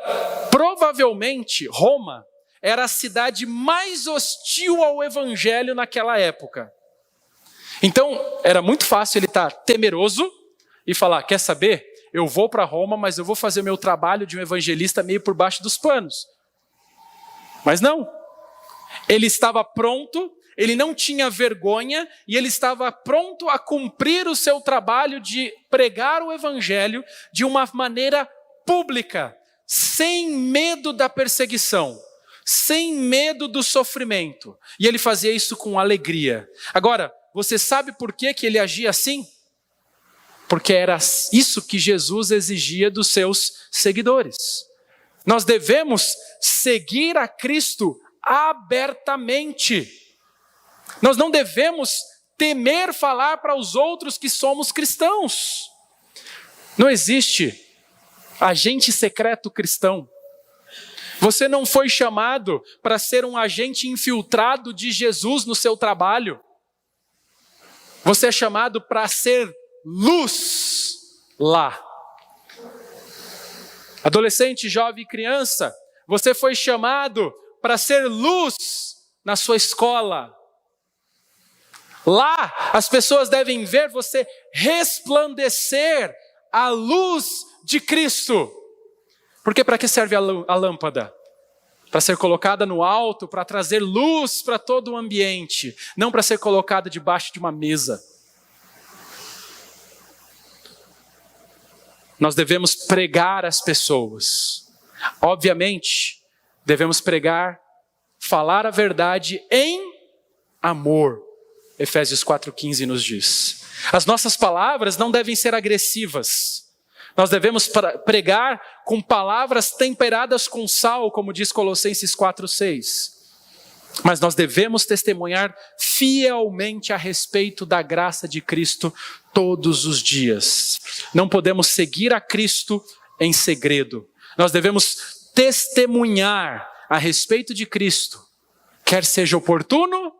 provavelmente Roma era a cidade mais hostil ao evangelho naquela época. Então, era muito fácil ele estar temeroso e falar, quer saber? Eu vou para Roma, mas eu vou fazer meu trabalho de um evangelista meio por baixo dos panos. Mas não. Ele estava pronto, ele não tinha vergonha e ele estava pronto a cumprir o seu trabalho de pregar o evangelho de uma maneira pública, sem medo da perseguição, sem medo do sofrimento. E ele fazia isso com alegria. Agora, você sabe por que ele agia assim? porque era isso que Jesus exigia dos seus seguidores. Nós devemos seguir a Cristo abertamente. Nós não devemos temer falar para os outros que somos cristãos. Não existe agente secreto cristão. Você não foi chamado para ser um agente infiltrado de Jesus no seu trabalho. Você é chamado para ser luz lá. Adolescente, jovem e criança, você foi chamado para ser luz na sua escola. Lá, as pessoas devem ver você resplandecer a luz de Cristo. Porque para que serve a lâmpada? Para ser colocada no alto, para trazer luz para todo o ambiente, não para ser colocada debaixo de uma mesa. Nós devemos pregar às pessoas. Obviamente, devemos pregar, falar a verdade em amor. Efésios 4,15 nos diz. As nossas palavras não devem ser agressivas. Nós devemos pregar com palavras temperadas com sal, como diz Colossenses 4,6. Mas nós devemos testemunhar fielmente a respeito da graça de Cristo todos os dias. Não podemos seguir a Cristo em segredo. Nós devemos testemunhar a respeito de Cristo, quer seja oportuno,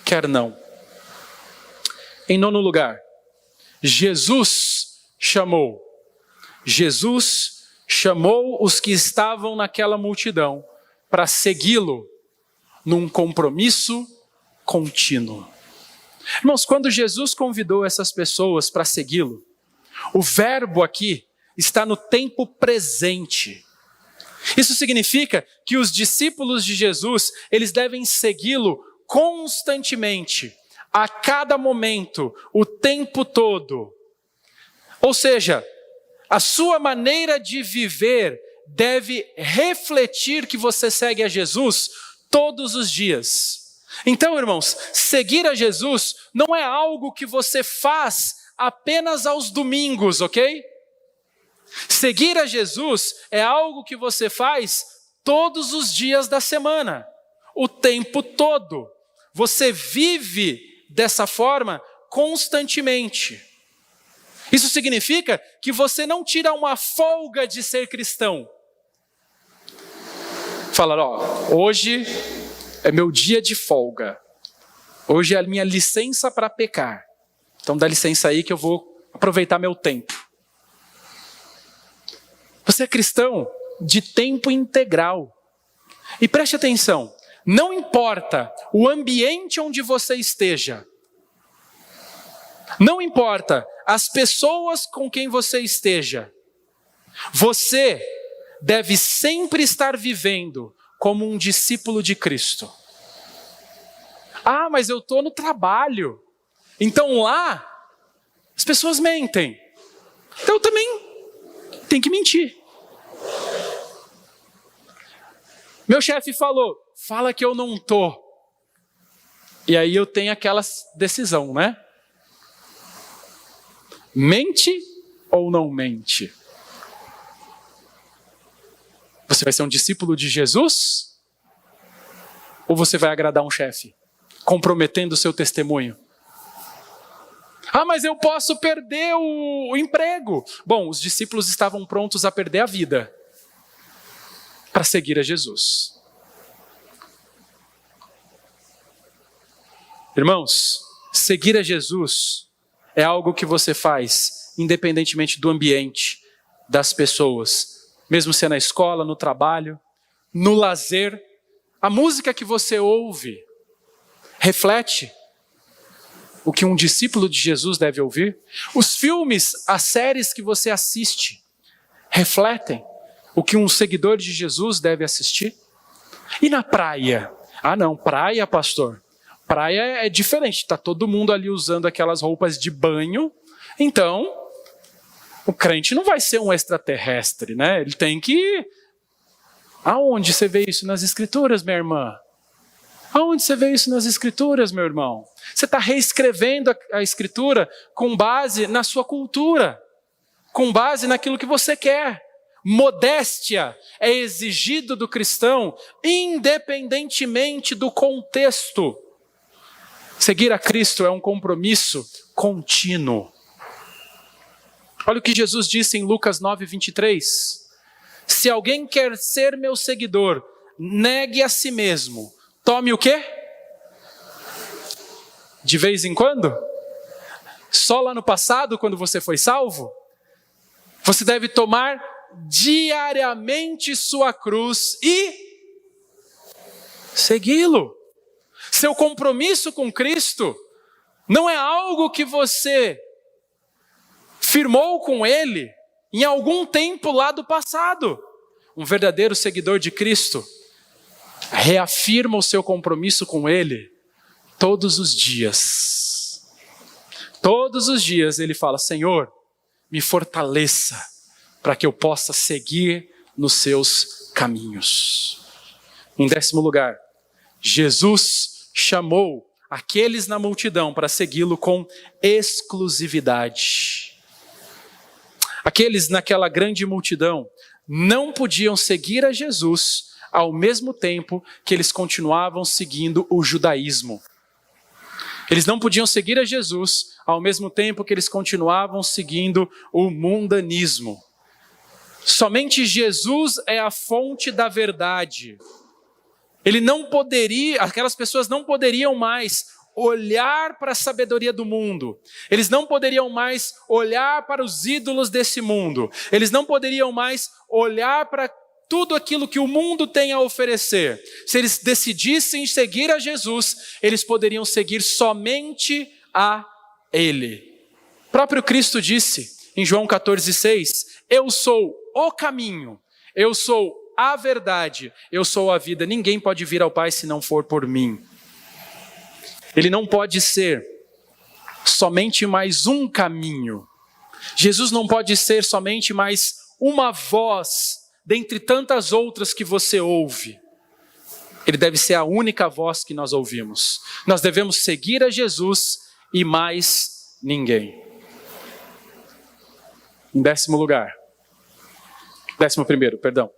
quer não. Em nono lugar, Jesus chamou os que estavam naquela multidão para segui-lo num compromisso contínuo. Irmãos, quando Jesus convidou essas pessoas para segui-lo, o verbo aqui está no tempo presente. Isso significa que os discípulos de Jesus, eles devem segui-lo constantemente, a cada momento, o tempo todo. Ou seja, a sua maneira de viver deve refletir que você segue a Jesus todos os dias. Então, irmãos, seguir a Jesus não é algo que você faz apenas aos domingos, ok? Seguir a Jesus é algo que você faz todos os dias da semana, o tempo todo. Você vive dessa forma constantemente. Isso significa que você não tira uma folga de ser cristão. Fala, hoje é meu dia de folga. Hoje é a minha licença para pecar. Então dá licença aí que eu vou aproveitar meu tempo. Você é cristão de tempo integral. E preste atenção, não importa o ambiente onde você esteja, não importa as pessoas com quem você esteja, você deve sempre estar vivendo como um discípulo de Cristo. Ah, mas eu estou no trabalho, então lá as pessoas mentem, então eu também tenho que mentir. Meu chefe falou, fala que eu não estou. E aí eu tenho aquela decisão, né? Mente ou não mente? Você vai ser um discípulo de Jesus? Ou você vai agradar um chefe, comprometendo o seu testemunho? Ah, mas eu posso perder o emprego. Bom, os discípulos estavam prontos a perder a vida para seguir a Jesus. Irmãos, seguir a Jesus é algo que você faz independentemente do ambiente, das pessoas, mesmo se é na escola, no trabalho, no lazer. A música que você ouve reflete o que um discípulo de Jesus deve ouvir. Os filmes, as séries que você assiste refletem o que um seguidor de Jesus deve assistir. E na praia? Ah não, praia, pastor. Praia é diferente, está todo mundo ali usando aquelas roupas de banho, então o crente não vai ser um extraterrestre, né? Ele tem que... Aonde você vê isso nas escrituras, minha irmã? Aonde você vê isso nas Escrituras, meu irmão? Você está reescrevendo a Escritura com base na sua cultura, com base naquilo que você quer. Modéstia é exigido do cristão independentemente do contexto. Seguir a Cristo é um compromisso contínuo. Olha o que Jesus disse em Lucas 9:23. Se alguém quer ser meu seguidor, negue a si mesmo. Tome o quê? De vez em quando? Só lá no passado, quando você foi salvo? Você deve tomar diariamente sua cruz e segui-lo. Seu compromisso com Cristo não é algo que você firmou com Ele em algum tempo lá do passado. Um verdadeiro seguidor de Cristo reafirma o seu compromisso com Ele todos os dias. Todos os dias ele fala: Senhor, me fortaleça para que eu possa seguir nos seus caminhos. Em 10º lugar, Jesus chamou aqueles na multidão para segui-lo com exclusividade. Aqueles naquela grande multidão não podiam seguir a Jesus ao mesmo tempo que eles continuavam seguindo o judaísmo. Eles não podiam seguir a Jesus ao mesmo tempo que eles continuavam seguindo o mundanismo. Somente Jesus é a fonte da verdade. Ele não poderia, aquelas pessoas não poderiam mais olhar para a sabedoria do mundo. Eles não poderiam mais olhar para os ídolos desse mundo. Eles não poderiam mais olhar para tudo aquilo que o mundo tem a oferecer. Se eles decidissem seguir a Jesus, eles poderiam seguir somente a Ele. O próprio Cristo disse em João 14,6, eu sou o caminho, eu sou a verdade, eu sou a vida. Ninguém pode vir ao Pai se não for por mim. Ele não pode ser somente mais um caminho. Jesus não pode ser somente mais uma voz dentre tantas outras que você ouve. Ele deve ser a única voz que nós ouvimos. Nós devemos seguir a Jesus e mais ninguém. Em 11º, perdão.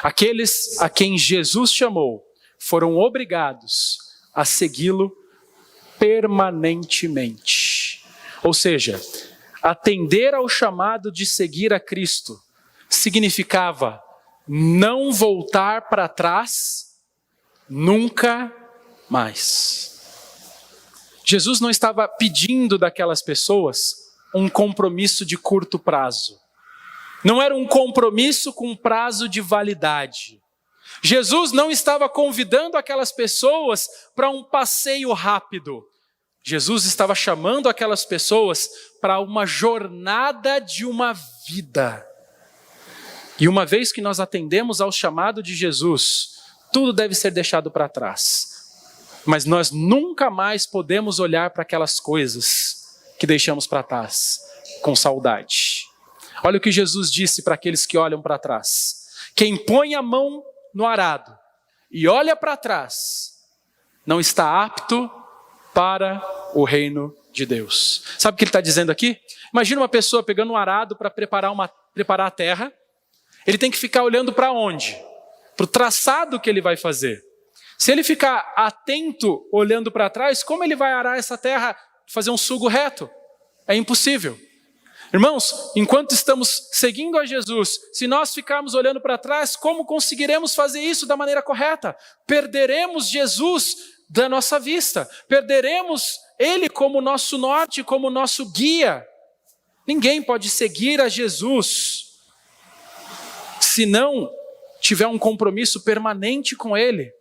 Aqueles a quem Jesus chamou foram obrigados a segui-lo permanentemente. Ou seja, atender ao chamado de seguir a Cristo significava não voltar para trás nunca mais. Jesus não estava pedindo daquelas pessoas um compromisso de curto prazo. Não era um compromisso com prazo de validade. Jesus não estava convidando aquelas pessoas para um passeio rápido. Jesus estava chamando aquelas pessoas para uma jornada de uma vida. E uma vez que nós atendemos ao chamado de Jesus, tudo deve ser deixado para trás. Mas nós nunca mais podemos olhar para aquelas coisas que deixamos para trás com saudade. Olha o que Jesus disse para aqueles que olham para trás. Quem põe a mão no arado e olha para trás, não está apto para o reino de Deus. Sabe o que ele está dizendo aqui? Imagina uma pessoa pegando um arado para preparar a terra. Ele tem que ficar olhando para onde? Para o traçado que ele vai fazer. Se ele ficar atento, olhando para trás, como ele vai arar essa terra, fazer um sugo reto? É impossível. Irmãos, enquanto estamos seguindo a Jesus, se nós ficarmos olhando para trás, como conseguiremos fazer isso da maneira correta? Perderemos Jesus da nossa vista. Perderemos Ele como nosso norte, como nosso guia. Ninguém pode seguir a Jesus se não tiver um compromisso permanente com Ele.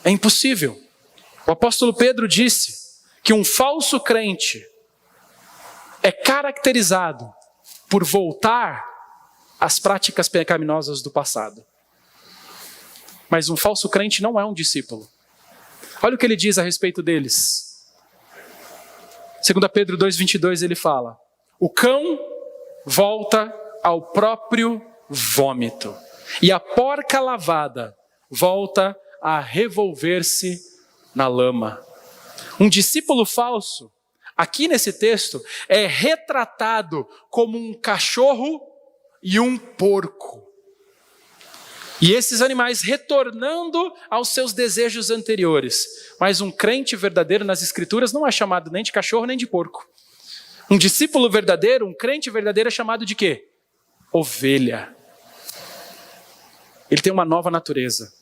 É impossível. O apóstolo Pedro disse que um falso crente é caracterizado por voltar às práticas pecaminosas do passado. Mas um falso crente não é um discípulo. Olha o que ele diz a respeito deles. 2 Pedro 2,22 ele fala: o cão volta ao próprio vômito, e a porca lavada volta a revolver-se na lama. Um discípulo falso, aqui nesse texto, é retratado como um cachorro e um porco. E esses animais retornando aos seus desejos anteriores. Mas um crente verdadeiro nas Escrituras não é chamado nem de cachorro nem de porco. Um discípulo verdadeiro, um crente verdadeiro é chamado de quê? Ovelha. Ele tem uma nova natureza,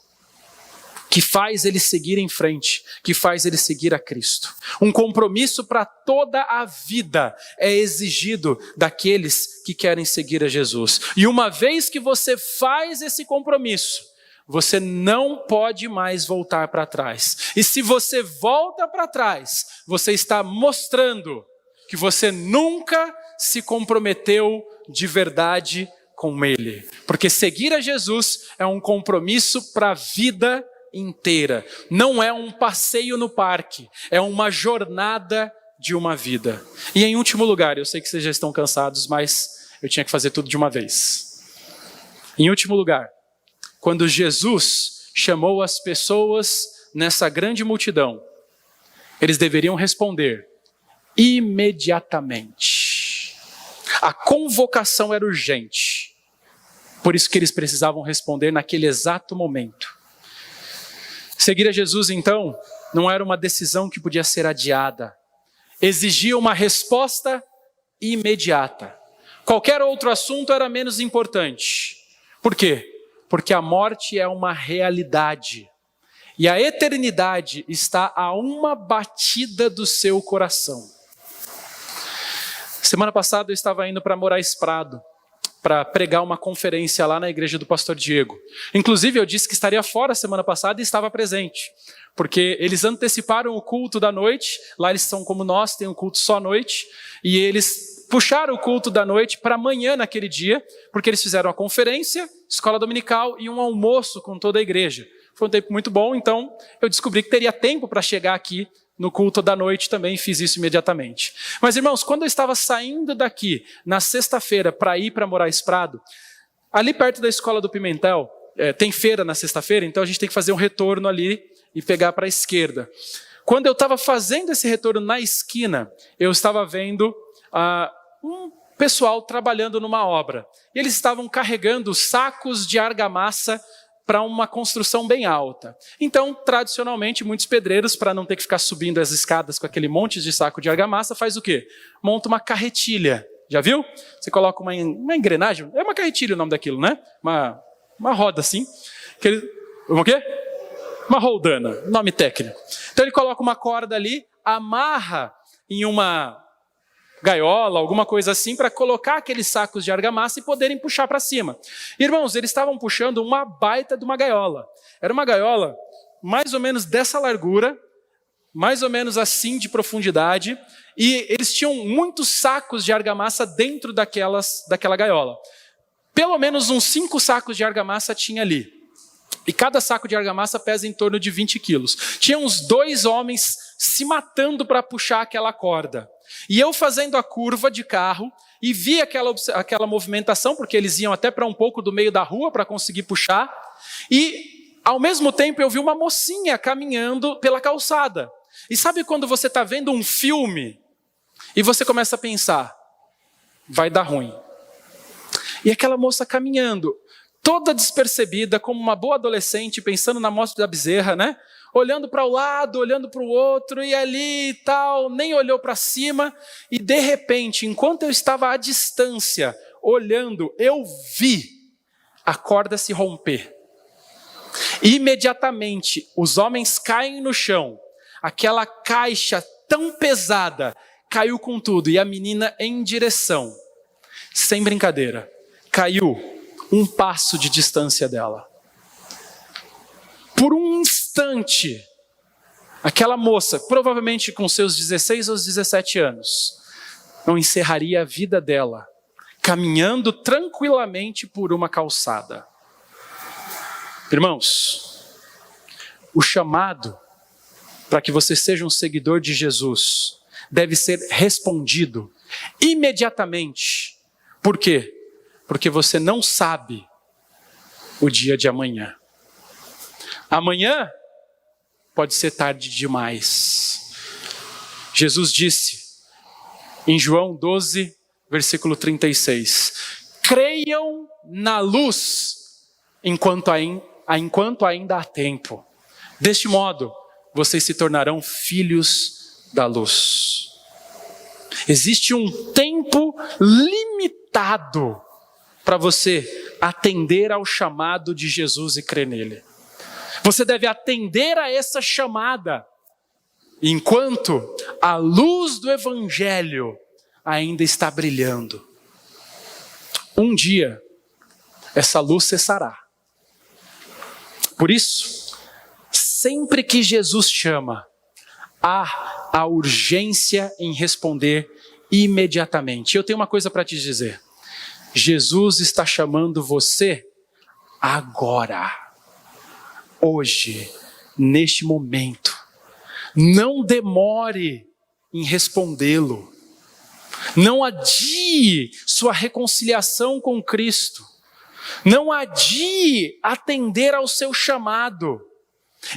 que faz ele seguir em frente, que faz ele seguir a Cristo. Um compromisso para toda a vida é exigido daqueles que querem seguir a Jesus. E uma vez que você faz esse compromisso, você não pode mais voltar para trás. E se você volta para trás, você está mostrando que você nunca se comprometeu de verdade com Ele. Porque seguir a Jesus é um compromisso para a vida inteira. Não é um passeio no parque, é uma jornada de uma vida. E em último lugar, eu sei que vocês já estão cansados, mas eu tinha que fazer tudo de uma vez. Em último lugar, quando Jesus chamou as pessoas nessa grande multidão, eles deveriam responder imediatamente. A convocação era urgente. Por isso que eles precisavam responder naquele exato momento. Seguir a Jesus, então, não era uma decisão que podia ser adiada. Exigia uma resposta imediata. Qualquer outro assunto era menos importante. Por quê? Porque a morte é uma realidade. E a eternidade está a uma batida do seu coração. Semana passada eu estava indo para Moraes Prado, para pregar uma conferência lá na igreja do pastor Diego. Inclusive, eu disse que estaria fora semana passada e estava presente, porque eles anteciparam o culto da noite. Lá eles são como nós, tem um culto só à noite, e eles puxaram o culto da noite para amanhã naquele dia, porque eles fizeram a conferência, escola dominical e um almoço com toda a igreja. Foi um tempo muito bom, então eu descobri que teria tempo para chegar aqui no culto da noite também, e fiz isso imediatamente. Mas, irmãos, quando eu estava saindo daqui, na sexta-feira, para ir para Moraes Prado, ali perto da Escola do Pimentel, tem feira na sexta-feira, então a gente tem que fazer um retorno ali e pegar para a esquerda. Quando eu estava fazendo esse retorno na esquina, eu estava vendo um pessoal trabalhando numa obra. E eles estavam carregando sacos de argamassa para uma construção bem alta. Então, tradicionalmente, muitos pedreiros, para não ter que ficar subindo as escadas com aquele monte de saco de argamassa, faz o quê? Monta uma carretilha. Já viu? Você coloca uma engrenagem, é uma carretilha o nome daquilo, né? Uma roda assim. O quê? Uma roldana, nome técnico. Então ele coloca uma corda ali, amarra em uma gaiola, alguma coisa assim, para colocar aqueles sacos de argamassa e poderem puxar para cima. Irmãos, eles estavam puxando uma baita de uma gaiola. Era uma gaiola mais ou menos dessa largura, mais ou menos assim de profundidade, e eles tinham muitos sacos de argamassa dentro daquela gaiola. Pelo menos uns 5 sacos de argamassa tinha ali. E cada saco de argamassa pesa em torno de 20 quilos. Tinha uns 2 homens se matando para puxar aquela corda. E eu fazendo a curva de carro e vi aquela movimentação, porque eles iam até para um pouco do meio da rua para conseguir puxar. E, ao mesmo tempo, eu vi uma mocinha caminhando pela calçada. E sabe quando você está vendo um filme e você começa a pensar, vai dar ruim. E aquela moça caminhando, toda despercebida, como uma boa adolescente, pensando na morte da bezerra, né? Olhando para o lado, olhando para o outro, e ali e tal, nem olhou para cima. E de repente, enquanto eu estava à distância, olhando, eu vi a corda se romper. Imediatamente, os homens caem no chão. Aquela caixa tão pesada caiu com tudo, e a menina em direção, sem brincadeira, caiu 1 passo de distância dela. Por um instante, aquela moça, provavelmente com seus 16 ou 17 anos, não encerraria a vida dela, caminhando tranquilamente por uma calçada. Irmãos, o chamado para que você seja um seguidor de Jesus deve ser respondido imediatamente. Por quê? Porque você não sabe o dia de amanhã. Amanhã pode ser tarde demais. Jesus disse em João 12, versículo 36, creiam na luz enquanto ainda há tempo. Deste modo, vocês se tornarão filhos da luz. Existe um tempo limitado para você atender ao chamado de Jesus e crer nele. Você deve atender a essa chamada enquanto a luz do Evangelho ainda está brilhando. Um dia, essa luz cessará. Por isso, sempre que Jesus chama, há a urgência em responder imediatamente. Eu tenho uma coisa para te dizer. Jesus está chamando você agora, hoje, neste momento. Não demore em respondê-lo. Não adie sua reconciliação com Cristo. Não adie atender ao seu chamado.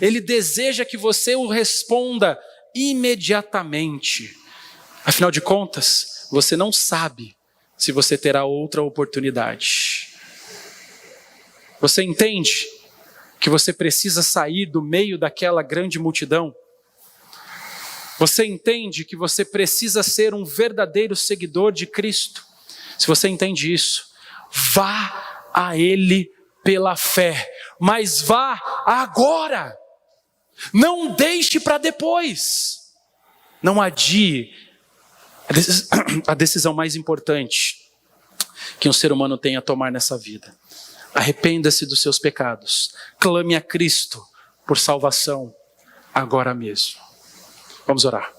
Ele deseja que você o responda imediatamente. Afinal de contas, você não sabe se você terá outra oportunidade. Você entende que você precisa sair do meio daquela grande multidão? Você entende que você precisa ser um verdadeiro seguidor de Cristo? Se você entende isso, vá a Ele pela fé, mas vá agora. Não deixe para depois. Não adie a decisão mais importante que um ser humano tem a tomar nessa vida. Arrependa-se dos seus pecados. Clame a Cristo por salvação agora mesmo. Vamos orar.